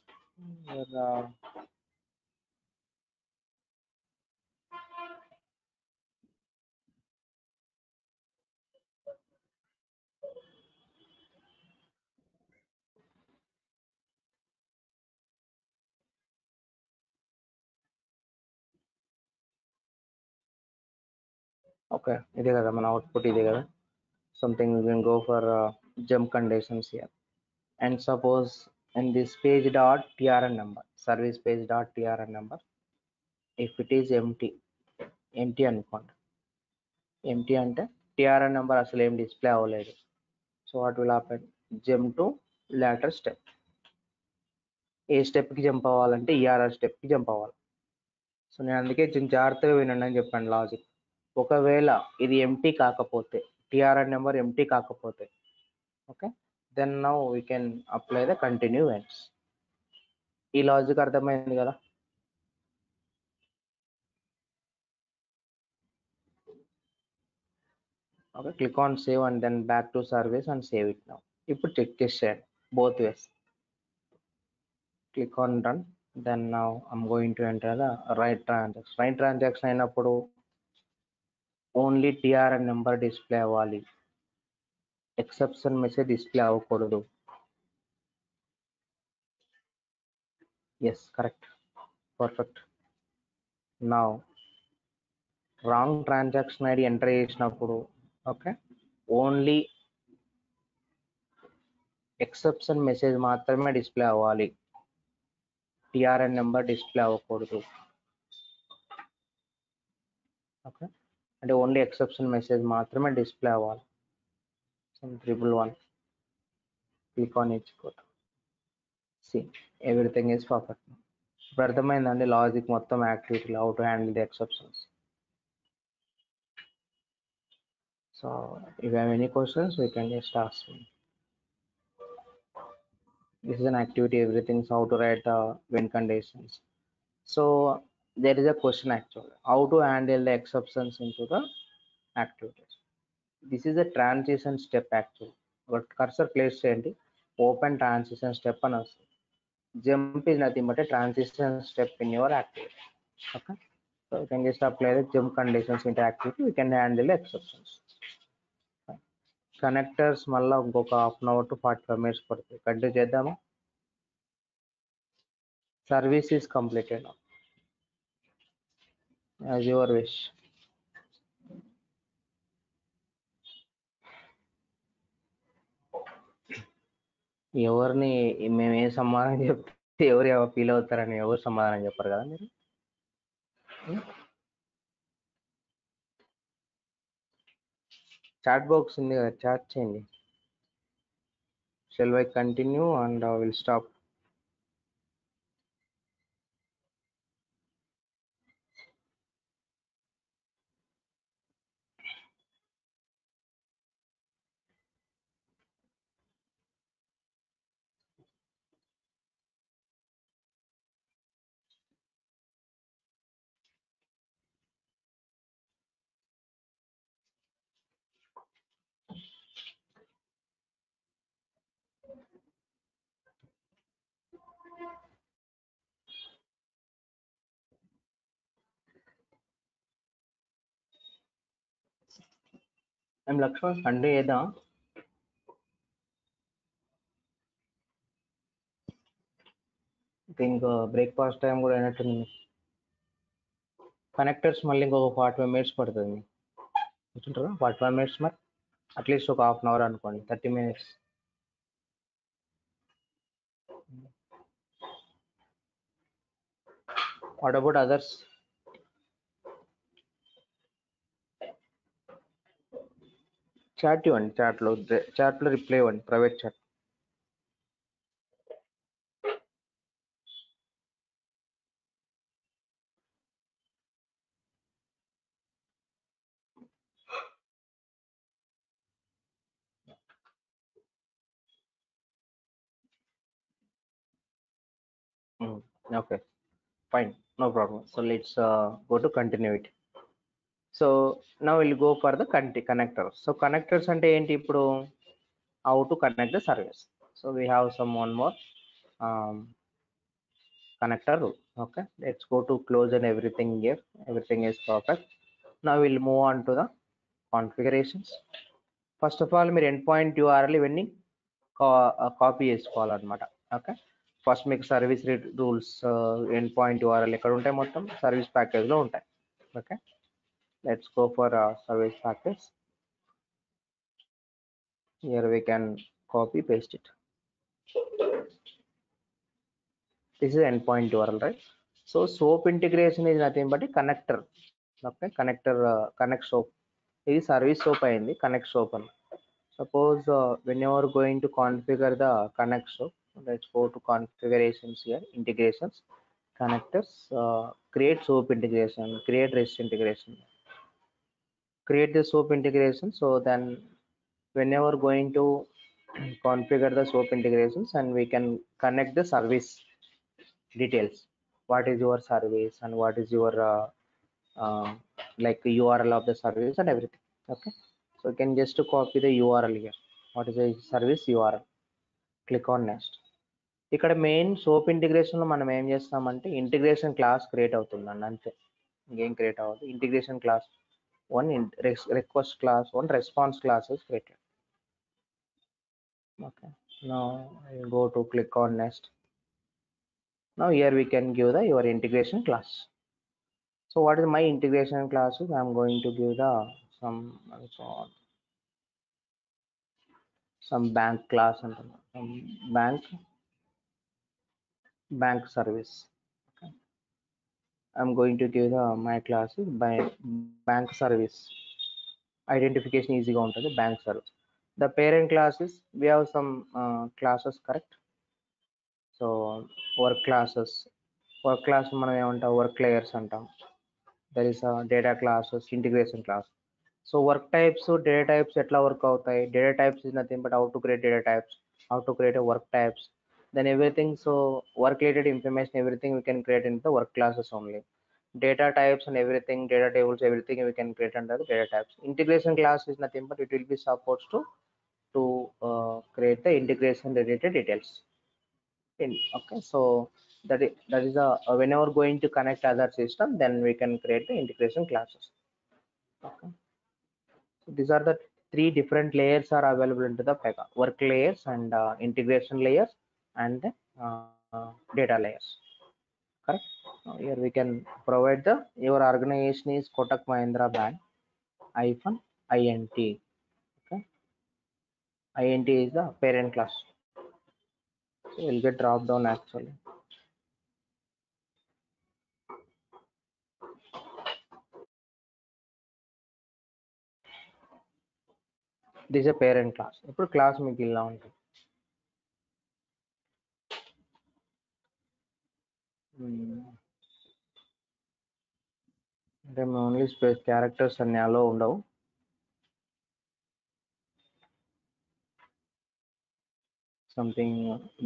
B: okay, ఇదే కదా మన అవుట్పుట్, ఇదే కదా. Something we can go for jump conditions here. And suppose in this page dot trn number, service page dot trn number, if it is empty అనుకోండి. empty అంటే trn number అసలు ఏం display అవ్వలేదు. So what will happen, jump to later step. ఏ స్టెప్కి jump అవ్వాలంటే ERR స్టెప్కి jump అవ్వాలి. సో నేను అందుకే జాగ్రత్తగా వినండి అని చెప్పాను లాజిక్. ఒకవేళ ఇది ఎంటీ కాకపోతే, టిఆర్ఆర్ నెంబర్ ఎంటీ కాకపోతే, okay, then now we can apply the continue ends. ఈ లాజిక్ అర్థమైంది కదా. Okay, click on save and then back to service and save it now. ఇప్పుడు చెక్ చేసేయండి both ways. Click on run, then now I'm going to enter the right transaction. Right transaction అయినప్పుడు only TRR number display అవ్వాలి, exception message display అవ్వకూడదు. Yes, correct, perfect. నా wrong transaction ID enter చేసినప్పుడు, okay, only exception message మాత్రమే display అవ్వాలి, TRN number display అవ్వకూడదు. Okay, అంటే only exception message మాత్రమే డిస్ప్లే అవ్వాలి. 111 click on which code. See, everything is perfect. ఇప్పుడు అర్థమైందండి లాజిక్ మొత్తం యాక్టివిటీలో, how to handle the exceptions. So if you have any questions, we can just ask me. This is an activity, everything is how to write when conditions. So there is a question actually, how to handle the exceptions into the activities. This is a transition step actually. But cursor place చేయండి, open transition step అని వస్తుంది. Jump is nothing but a transition step in your activity. Okay, so you can just apply the jump conditions into activity. We can handle the exceptions. Connectors మళ్ళీ ఇంకొక 1/2 hour to 45 minutes పడుతుంది. Continue చేద్దామా. Service is completed as your wish. ఎవరిని మేము ఏ సమాధానం చెప్తే ఎవరు feel అవుతారని ఎవరు సమాధానం చెప్పరు కదా మీరు. చాట్ బాక్స్ ఉంది కదా, చాట్ చేయండి. Shall I continue and will stop. మేము లక్ష్మణ్ సండే చేద్దాం. ఇంకా బ్రేక్ఫాస్ట్ టైం కూడా అయినట్టుంది. కనెక్టర్స్ మళ్ళీ ఇంకొక 45 minutes పడుతుంది. కూర్చుంటారా 45 minutes? మరి అట్లీస్ట్ ఒక 1/2 hour అనుకోండి, 30 minutes. What about others? Chat ఇవ్వండి, చాట్లో రిప్లై ఇవ్వండి, private chat. Okay, fine, no problem. So let's go to continuity. So now we'll go for the connectors. So connectors అంటే ఏంటి ఇప్పుడు, how to connect the service. So we have some one more connector rule. Okay, let's go to close and everything here. Everything is perfect. Now we'll move on to the configurations. First of all, మీరు endpoint URL ఇవన్నీ copy చేసుకోవాలన్నమాట. Okay, first మీకు service rules end point URL ఎక్కడ ఉంటాయి, మొత్తం service ప్యాకేజ్లో ఉంటాయి. Okay, Let's go for service packets. Here we can copy paste it. This is endpoint URL, right? So SOAP integration is nothing but a connector. Okay, connector connect SOAP. This is service SOAP and connect SOAP. Suppose when you are going to configure the connect SOAP, let's go to configurations here, integrations, connectors, create SOAP integration, create REST integration, create the SOAP integration. So then whenever going to configure the SOAP integrations, and we can connect the service details. What is your service and what is your uh, like URL of the service and everything. Okay, so you can just copy the URL here. What is the service URL? Click on next. ఇక్కడ main soap integration లో మనం ఏం చేస్తామంటే integration class create అవుతుందండి, అంతే, ఇంకేం create అవ్వదు. Integration class one request class, one response class is created. Okay, now I go to click on next. Now here we can give the your integration class. So what is my integration classes? I'm going to give the some and so on, some bank class and some bank service. Okay, I'm going to give the my classes by bank service. Identification easy on the bank service. The parent classes, we have some classes, correct? So work classes, work class మనం ఏమంటాం, work layers అంటాం. There is data classes, integration class. So work types, data types ఎట్లా work అవుతాయి? Data types is nothing but how to create data types, how to create work types, then everything. So work related information, everything we can create in the work classes only. Data types and everything, data tables, everything we can create under the data types. Integration class is nothing but it will be supposed to create the integration related details. Okay, so that is a whenever going to connect other system, then we can create the integration classes. Okay, so these are the three different layers are available into the Pega: work layers and integration layers and data layers, correct? Now here we can provide the your organization is Kotak Mahindra Bank hyphen int. Okay, int is the parent class, so we'll get drop down actually. This is a parent class. ఇప్పుడు class మీకు ఇలా ఉంటుంది. అంటే only space characters అన్ని అలో ఉండవు. Something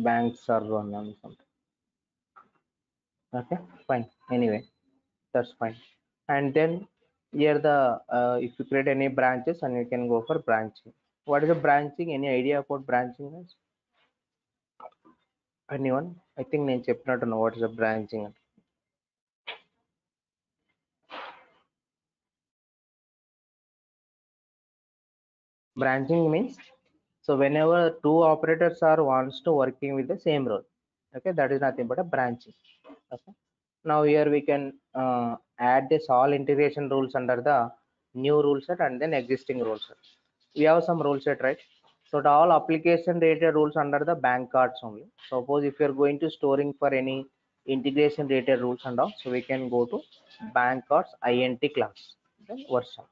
B: banks are అన్నాను something. Okay, fine. Anyway, that's fine. And then here the if you create any branches, and you can go for branching. What is the branching? Any idea about branching is? Anyone? I think నేను చెప్పినట్టు what is the branching? Branching means, so whenever two operators are wants to working with the same role, okay, that is nothing but a branching. Okay, now here we can add this all integration rules under the new rule set and then existing rule set. We have some rule set, right? So the all application related rules under the bank cards only. Suppose if you are going to storing for any integration related rules and all, so we can go to bank cards int class, then version.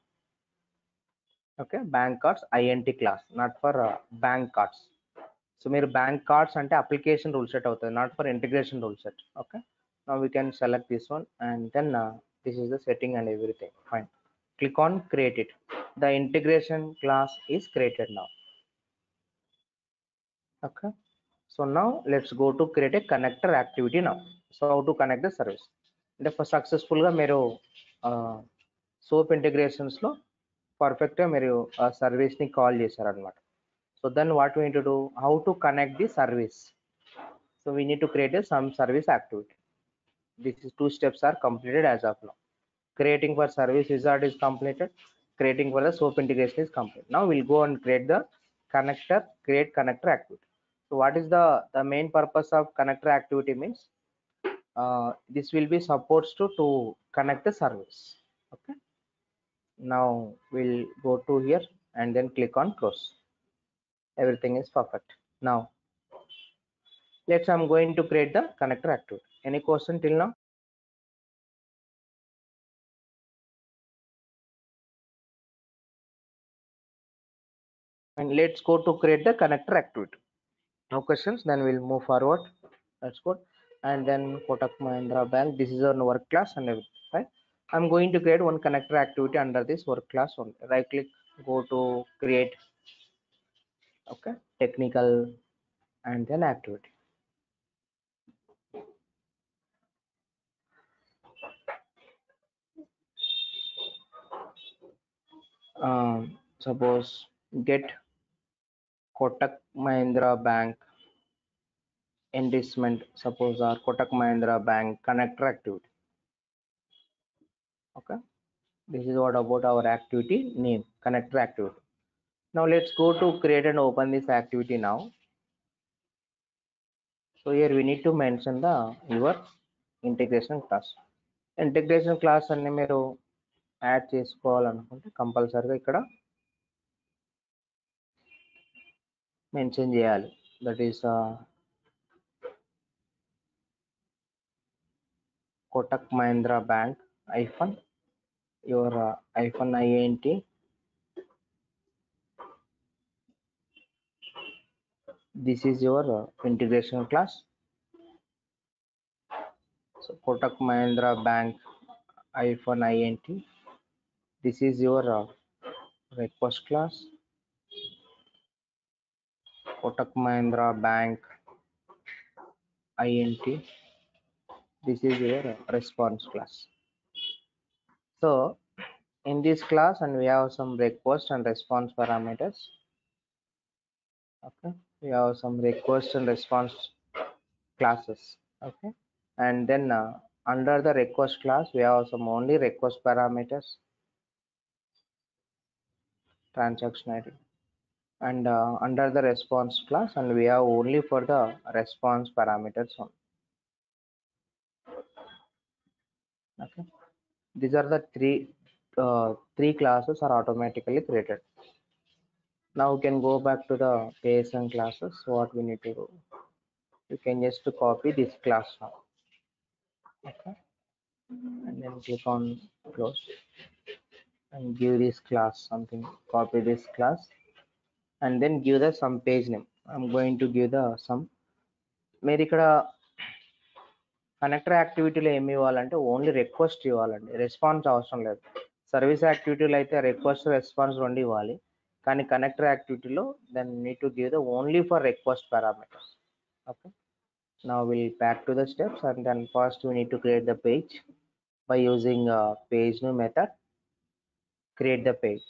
B: Okay, bank cards int class, not for bank cards. So mere bank cards ante application rule set avutadi, not for integration rule set. Okay, now we can select this one, and then this is the setting and everything. Fine, click on create it. The integration class is created now. Okay, so now let's go to create a connector activity now. So how to connect the service? అంటే first సక్సెస్ఫుల్గా మీరు soap ఇంటిగ్రేషన్స్లో పర్ఫెక్ట్గా మీరు ఆ సర్వీస్ని call చేశారనమాట. So then what we need to do, how to connect the service. So we need to create some service activity. These two steps are completed as of now. Creating for service wizard is completed. Creating for the SOAP integration is complete. Now we'll go and create the connector, create connector activity. So what is the main purpose of connector activity means, this will be supposed to connect the service. Okay, Now we'll go to here and then click on close. Everything is perfect. Now I'm going to create the connector activity. Any question till now? And let's go to create the connector activity. No questions, then we'll move forward. That's good. And then Kotak Mahindra Bank, this is our work class and everything, right? I'm going to create one connector activity under this work class only. Right click, go to create, okay, technical, and then activity. Suppose get Kotak Mahindra Bank enlistment, suppose our Kotak Mahindra Bank connector activity. Okay, this is what about our activity name, connector activity. Now let's go to create and open this activity now. So here we need to mention the your integration class. Integration class అన్ని మీరు add చేసుకోవాలనుకుంటే కంపల్సరీగా ఇక్కడ mention చేయాలి. That is Kotak Mahindra Bank hyphen your hyphen int this is your integration class. So Kotak Mahindra Bank hyphen int this is your request class. Kotak Mahindra Bank int this is your response class. So in this class and we have some request and response parameters. Okay, we have some request and response classes. Okay, and then under the request class we have some only request parameters, transaction ID, and under the response class and we have only for the response parameters only. Okay, these are the three classes are automatically created. Now we can go back to the ASM classes. So what we need to do, you can just copy this class now. Okay, and then click on close and give this class something, copy this class and then give the some page name. I'm going to give the some. మీరు ఇక్కడ connector యాక్టివిటీలో ఏమి ఇవ్వాలంటే only request ఇవ్వాలండి, response అవసరం లేదు. Service యాక్టివిటీలో అయితే request response రెండు ఇవ్వాలి, కానీ కనెక్టర్ యాక్టివిటీలో then need to give the only for request parameters. Okay, now we'll back to the steps and then first we need to create the page by using page new method. Create the page.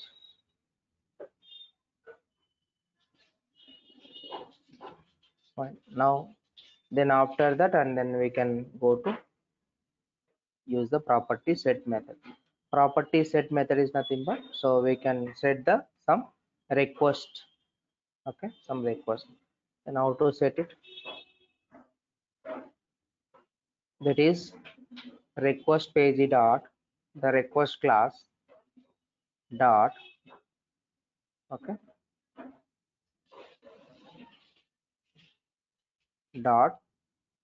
B: Fine. Now then after that and then we can go to use the property set method. Property set method is nothing but so we can set the some request. Okay, some request, and how to set it, that is request page dot the request class dot, okay, dot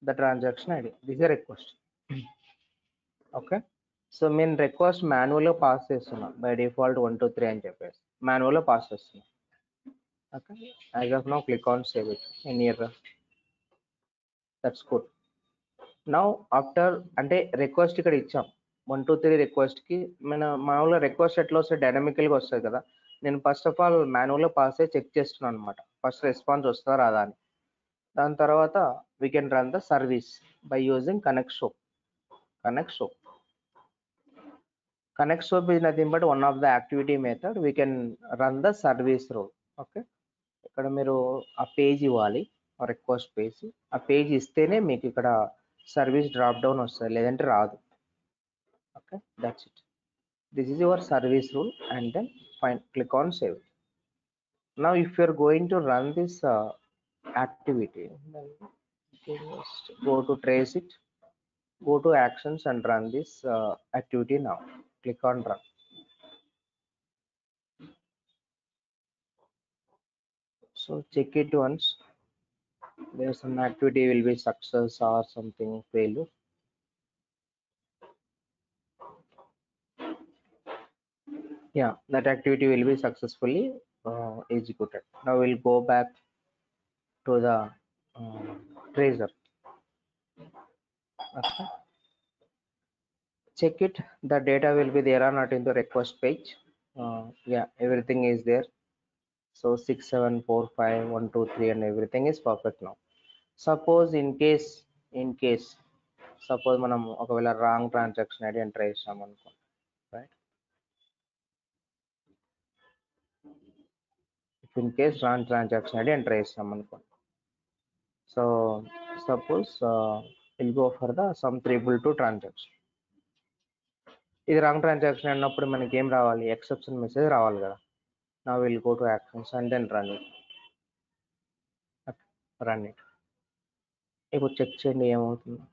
B: the transaction ID. This is a request. Okay, so main request manual pass చేస్తున్నా by default 1 2 3 అని చెప్పేసి manual pass చేస్తున్నా. Okay, as of now click on save it in here. That's good. Now after అంటే request ఇక్కడ ఇచ్చాం 1 2 3 request కి మన మామూలుగా రిక్వెస్ట్ ఎట్లా వస్తే డైనమికల్ గా వస్తుంది కదా. నేను first of all manual pass check చేస్తున్నాను అనమాట, ఫస్ట్ రెస్పాన్స్ వస్తుందా రాదా అని. దాని తర్వాత we can run the service by using connect soap. Connect soap is nothing but one of the activity method. We can run the service role. Okay, ఇక్కడ మీరు ఆ పేజ్ ఇవ్వాలి, రిక్వెస్ట్ పేజ్, ఆ పేజ్ ఇస్తేనే మీకు ఇక్కడ సర్వీస్ డ్రాప్ డౌన్ వస్తుంది, లేదంటే రాదు. Okay, that's it. This is your service rule and then fine click on save. Now if you are going to run this activity, then just go to trace it, go to actions and run this activity now. Click on run. So check it once. There's some activity will be success or something failure. Yeah, that activity will be successfully executed. Now we'll go back to the tracer. Okay. Check it. The data will be there or not in the request page. Yeah, everything is there. So 6, 7, 4, 5, 1, 2, 3, and everything is perfect now. Suppose in case suppose మనం ఒకవేళ wrong transaction ID enter చేసాం అనుకోండి, right? If in case wrong transaction ID enter చేసాం అనుకోండి, so suppose will go for the some 322 transaction. ఇది wrong transaction అన్నప్పుడు మనకి ఏం రావాలి? ఎక్సెప్షన్ మెసేజ్ రావాలి కదా. నా will go to actions and then run it. ఇప్పుడు చెక్ చేయండి ఏమవుతుందో.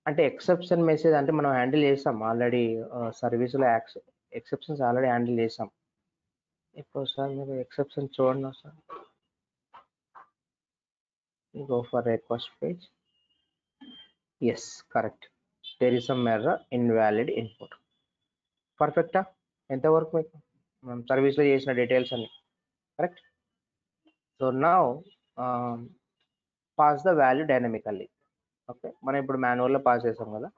B: అంటే ఎక్సెప్షన్ మెసేజ్ అంటే మనం హ్యాండిల్ చేసాం ఆల్రెడీ, సర్వీస్లో ఎక్సెప్షన్స్ ఆల్రెడీ హ్యాండిల్ చేసాం. ఇప్పుడు సార్ మీరు ఎక్సెప్షన్ చూడండి sir. Go for request page. Yes, correct. There is some error, invalid input. పర్ఫెక్టా? ఎంతవరకు మీకు మనం సర్వీస్లో చేసిన డీటెయిల్స్ అన్ని correct? So now pass the value dynamically. Okay, మనం ఇప్పుడు మాన్యువల్లో పాస్ చేసాం కదా.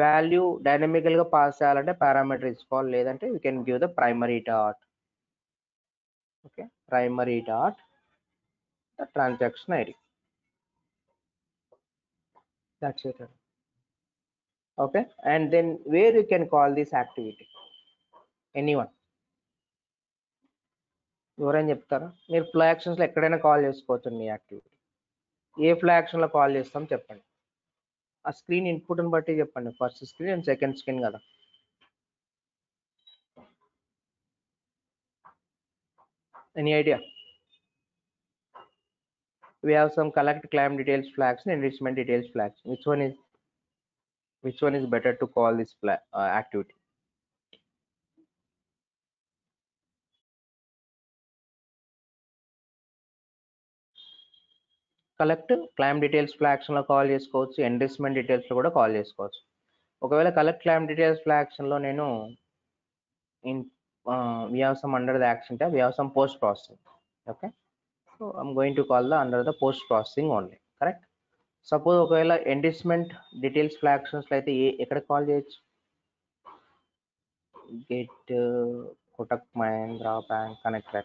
B: వాల్యూ డైనమికల్గా పాస్ చేయాలంటే పారామీటర్ ఇచ్చుకోవాలి, లేదంటే you can give the primary dot. Okay, primary dot the transaction ID. That's it. Okay, and then where you can call this activity? Anyone ఎవరైనా చెప్తారా? మీరు ఫ్లో యాక్షన్స్లో ఎక్కడైనా కాల్ చేసుకోవచ్చు మీ యాక్టివిటీ. ఏ ఫ్లో యాక్షన్లో కాల్ చేస్తాం చెప్పండి. ఆ స్క్రీన్ ఇన్పుట్ని బట్టి చెప్పండి. First screen and second screen కదా. Any idea? We have some collect claim details flags and enrichment details flags. Which one is better to call this activity? Collect claim details ఫ్లాక్షన్లో call చేసుకోవచ్చు, enrichment డీటెయిల్స్లో కూడా call చేసుకోవచ్చు. ఒకవేళ collect claim details ఫ్లాక్షన్లో నేను we have some under the action tab, we have some post processing. Okay, so I'm going to call the under the post processing only. Correct? సపోజ్ ఒకవేళ enrichment details ఫ్లాక్షన్స్లో అయితే ఎక్కడ call చేయొచ్చు? Get Kotak Mahindra bank connect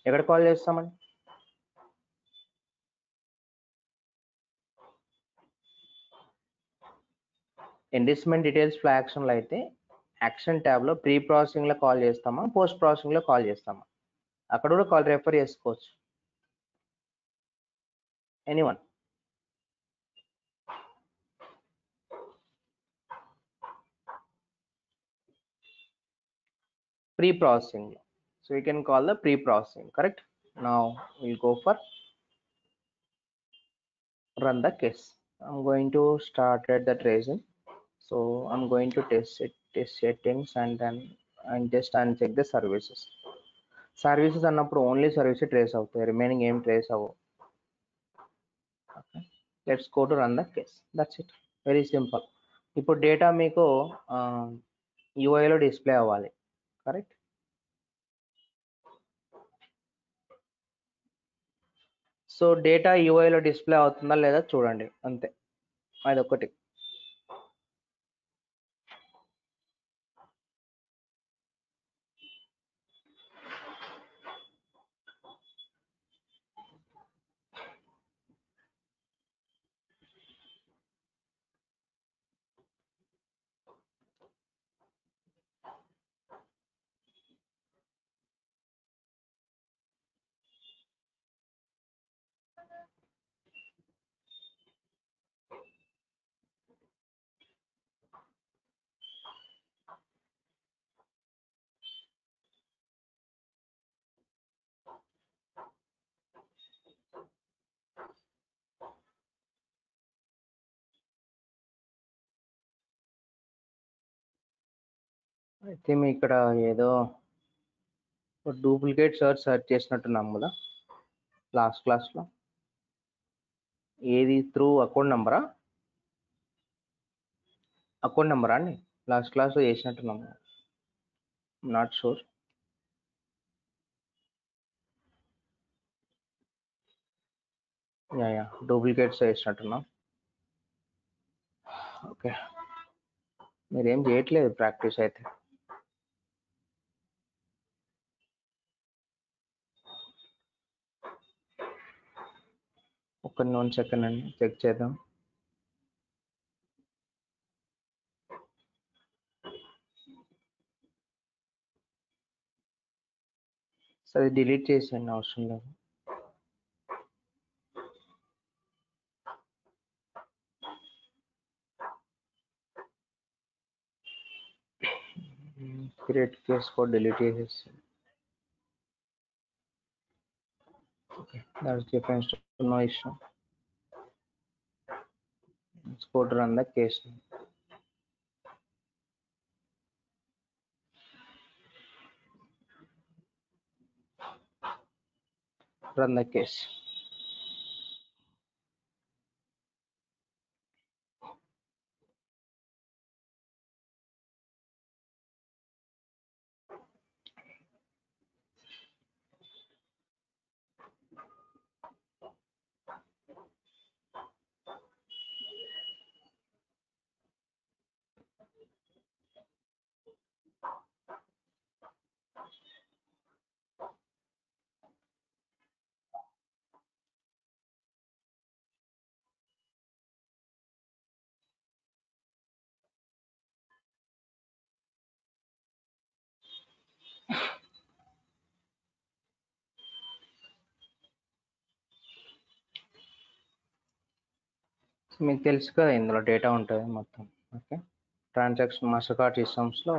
B: ఎక్కడ call చేస్తామండి? Enrichment details flow యాక్షన్లో అయితే యాక్షన్ ట్యాబ్లో ప్రీ ప్రాసెసింగ్లో కాల్ చేస్తామా, పోస్ట్ ప్రాసెసింగ్లో కాల్ చేస్తామా? అక్కడ కూడా కాల్ రెఫర్ చేసుకోవచ్చు. Anyone? pre-processing. So we can call the pre-processing. Correct? Now we'll go for run the case. I'm going to start at the tracing. So I'm going to test settings and then just uncheck the services. Services అన్నప్పుడు only service trace అవుతాయి, remaining ఏం trace అవ్వవు. Okay, let's go to run the case. That's it, very simple. ఇప్పుడు data మీకు యూఐలో display అవ్వాలి. Correct? So data యూఐలో display అవుతుందా లేదా చూడండి, అంతే. అదొకటి. అయితే మీ ఇక్కడ ఏదో డూప్లికేట్ సెర్చ్ చేసినట్టున్నాం కదా. లాస్ట్ క్లాస్లో ఏది త్రూ అకౌంట్ నెంబరా అండి లాస్ట్ క్లాస్లో చేసినట్టున్నాము నాట్ షూర్ యా డూప్లికేట్స్ వేసినట్టున్నాం ఓకే మీరేం చేయట్లేదు ప్రాక్టీస్ అయితే ఒక 1 సెకండ్ అండి చెక్ చేద్దాం సరే డిలీట్ చేసేయండి అవసరం లేదు క్రియేట్ కేస్ కోడ్ డిలీట్ చేసేసి okay that's difference no issue code run the case run the case మీకు తెలుసు కదా ఇందులో డేటా ఉంటుంది మొత్తం ఓకే ట్రాన్సాక్షన్ మాస్టర్ కార్డ్ సిస్టమ్స్లో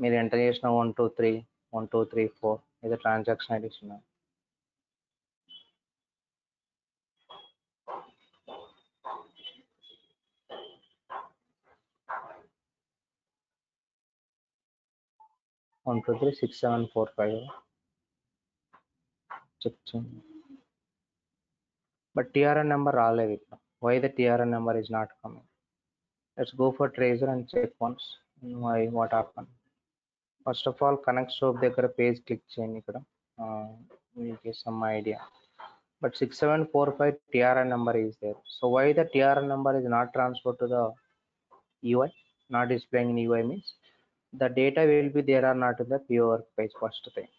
B: మీరు ఎంటర్ చేసిన 123 ఏదో ట్రాన్సాక్షన్ ఐడీస్ ఉన్నాయి 1236745 చెక్ చేయండి బట్ TRN నెంబర్ రాలేదు ఇక్కడ why the TRN number is not coming let's go for tracer and check once why what happen first of all connect stop దగ్గర page click చేయండి ఇక్కడ will give some idea but 6745 TRN number is there. So why the TRN number is not transferred to the UI, not displaying in UI means the data will be there or not in the PO work page first thing.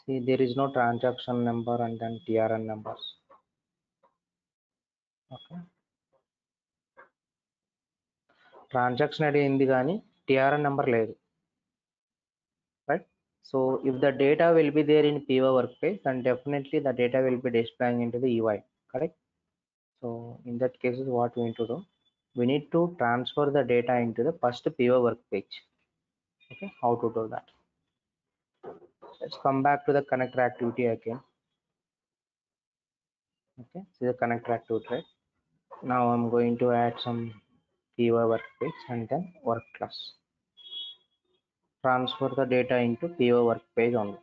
B: See, there is no transaction number and then TRN numbers. Okay. Transaction ID in the gani TRN number లేదు right. So if the data will be there in PO work page, then definitely the data will be displaying into the UI, correct? So in that case, what we need to do? We need to transfer the data into the first PO work page. Okay, how to do that? Let's come back to the connector activity again. Okay, see the connector activity, right? Now I'm going to add some PO work page and then work class. Transfer the data into PO work page only.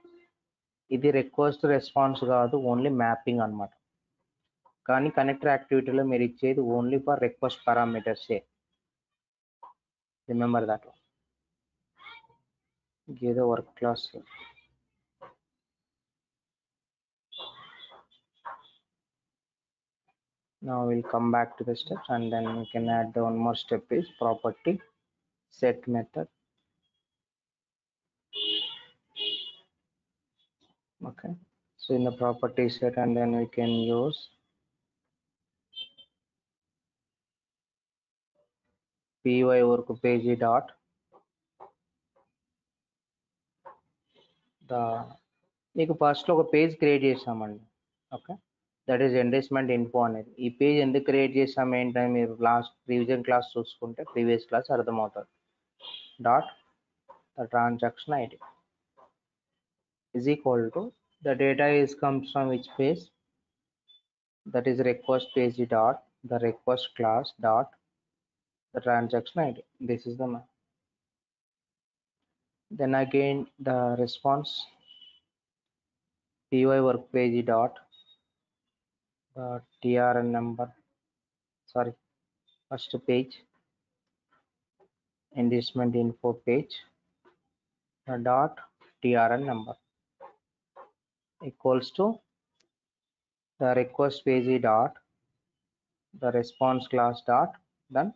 B: ఇది request response కాదు only mapping అనమాట కానీ connector యాక్టివిటీలో మీరు ఇచ్చేది only for request పారామీటర్సే remember that ఏదో work class now we'll come back to the steps and then we can add the one more step is property set method okay so in the property set and then we can use py work page dot the మీకు ఫస్ట్లో ఒక page create చేసామండి okay that is ఎండేస్మెంట్ info అనేది ఈ page ఎందుకు create చేసాము ఏంటని మీరు లాస్ట్ రివిజన్ క్లాస్ చూసుకుంటే ప్రీవియస్ క్లాస్ అర్థమవుతుంది dot the transaction ID is equal to the data is comes from which page that is request page dot the request class dot the transaction ID. This is the map. Then again the response py work page dot trn number, sorry, first page enlistment info page dot trn number equals to the request page dot the response class dot then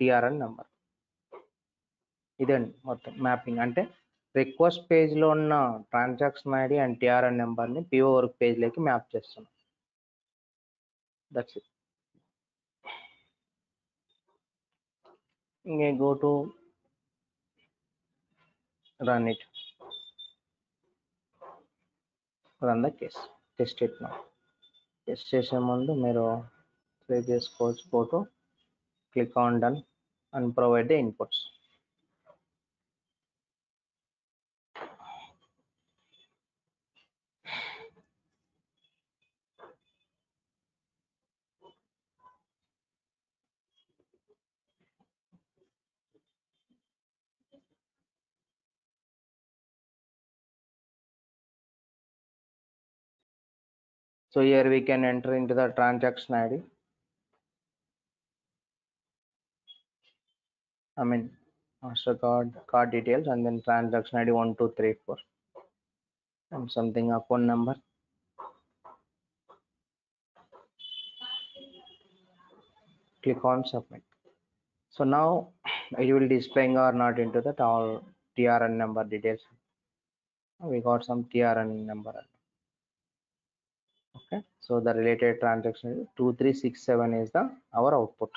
B: trn number. ఇదండి మొత్తం mapping. అంటే request పేజ్లో ఉన్న transaction ID and TRN నెంబర్ని PO work పేజ్లోకి map చేస్తున్నాం. That's it. ఇంకే go to run it, run the case, test it now. Test చేసే ముందు మీరు సేవ్ చేసుకోవచ్చు photo, click on done and provide the inputs. So here we can enter into the transaction ID. I mean Mastercard card details and then transaction ID 1 2 3 4 and something account number. Click on submit. So now it will displaying or not into that all TRN number details. We got some TRN number. Okay, so the related transaction 2367 is the our output.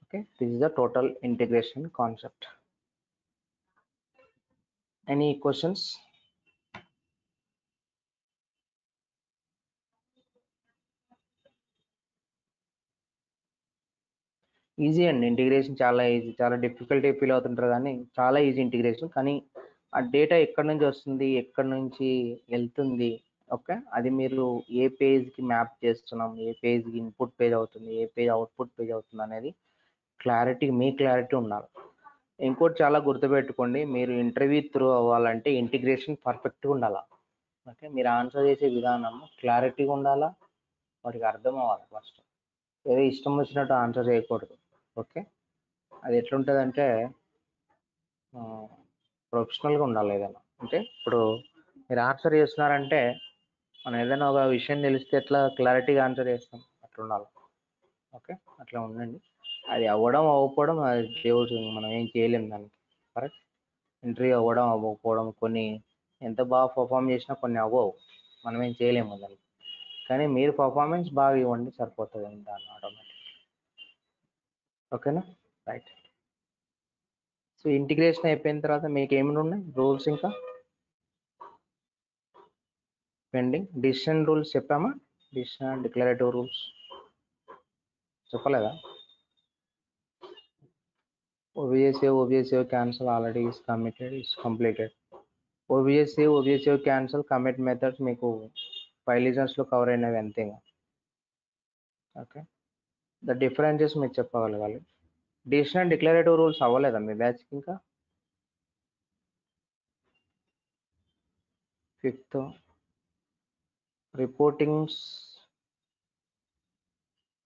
B: Okay, this is the total integration concept. Any questions? Easy అండి integration, చాలా easy. చాలా difficulty feel అవుతుంటారు కానీ చాలా easy integration. కానీ ఆ data ఎక్కడి నుంచి వస్తుంది, ఎక్కడి నుంచి వెళ్తుంది, ఓకే, అది మీరు ఏ పేజ్కి మ్యాప్ చేస్తున్నాం, ఏ పేజ్కి ఇన్పుట్ పేజ్ అవుతుంది, ఏ పేజ్ అవుట్పుట్ పేజ్ అవుతుంది అనేది క్లారిటీ, మీ క్లారిటీ ఉండాలి. ఇంకోటి చాలా గుర్తుపెట్టుకోండి, మీరు ఇంటర్వ్యూ త్రూ అవ్వాలంటే ఇంటిగ్రేషన్ పర్ఫెక్ట్గా ఉండాలా. ఓకే, మీరు ఆన్సర్ చేసే విధానం క్లారిటీగా ఉండాలా, వాటికి అర్థం అవ్వాలి. ఫస్ట్ ఏదో ఇష్టం వచ్చినట్టు ఆన్సర్ చేయకూడదు. ఓకే, అది ఎట్లుంటుందంటే ప్రొఫెషనల్గా ఉండాలి. ఏదైనా అంటే ఇప్పుడు మీరు ఆన్సర్ చేస్తున్నారంటే మనం ఏదైనా ఒక విషయం తెలిస్తే ఎట్లా క్లారిటీగా ఆన్సర్ చేస్తాం, అట్లా ఉండాలి. ఓకే, అట్లా ఉండండి. అది అవ్వడం అవ్వకపోవడం అది దేవుడు, మనం ఏం చేయలేము దానికి. కరెక్ట్, ఇంటర్వ్యూ అవ్వడం అవ్వకపోవడం, కొన్ని ఎంత బాగా పర్ఫామ్ చేసినా కొన్ని అవ్వవు, మనం ఏం చేయలేము దానికి. కానీ మీరు పర్ఫార్మెన్స్ బాగా ఇవ్వండి, సరిపోతుంది దాన్ని ఆటోమేటిక్. ఓకేనా, రైట్. సో ఇంటిగ్రేషన్ అయిపోయిన తర్వాత మీకు ఏమైనా ఉన్నాయి రూల్స్ ఇంకా పెండింగ్? డిసిషన్ రూల్స్ చెప్పామా? డిసిషన్ డిక్లరేటివ్ రూల్స్ చెప్పలేదా? OBJ cancel already is committed, is completed. OBJ cancel commit methods మీకు 5 lessons లో కవర్ అయినవి అంతే. ఓకే, ద డిఫరెన్సెస్ మీరు చెప్పగలగాలి. డిసిషన్ డిక్లరేటివ్ రూల్స్ అవ్వలేదా మీ బ్యాచ్కి ఇంకా? 5th reportings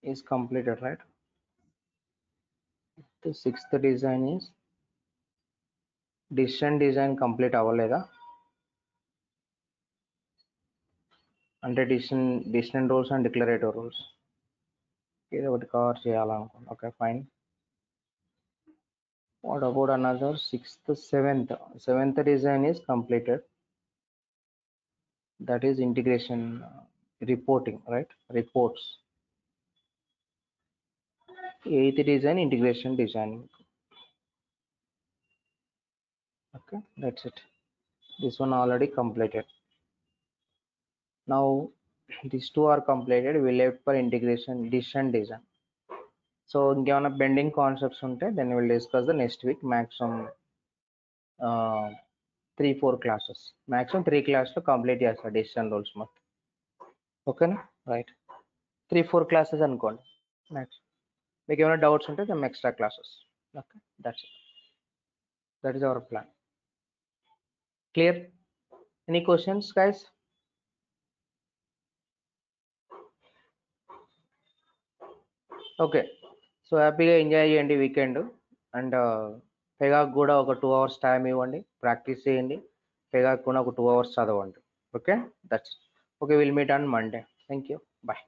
B: is completed, right? The 6th design is decision design complete అవ్వలేదా? అంటే decision rules and declarative rules ఏదో ఒకటి కవర్ చేయాలనుకోండి. Okay, fine. What about another 6th, 7th design is completed. That is integration reporting, right? Reports. 8th design integration design. Okay, that's it. This one already completed. Now these two are completed. We left for integration decision design. So ఇంకేమైనా pending concepts ఉంటే then will discuss the next week. Maximum 3-4 classes, maximum 3 క్లాస్లో complete చేస్తారు decision rules మొత్తం. ఓకేనా, right. 3-4 classes అనుకోండి max. మీకు ఏమైనా doubts ఉంటే then extra classes. Okay, that's it. That is our plan. Clear? Any questions, guys? Okay. So హ్యాపీగా enjoy చేయండి వీకెండ్. అండ్ పెగాకు కూడా ఒక 2 అవర్స్ టైం ఇవ్వండి, ప్రాక్టీస్ చేయండి. పెగాకు కూడా ఒక 2 అవర్స్ చదవండి. Okay, that's okay. Will meet on Monday. Thank you. Bye.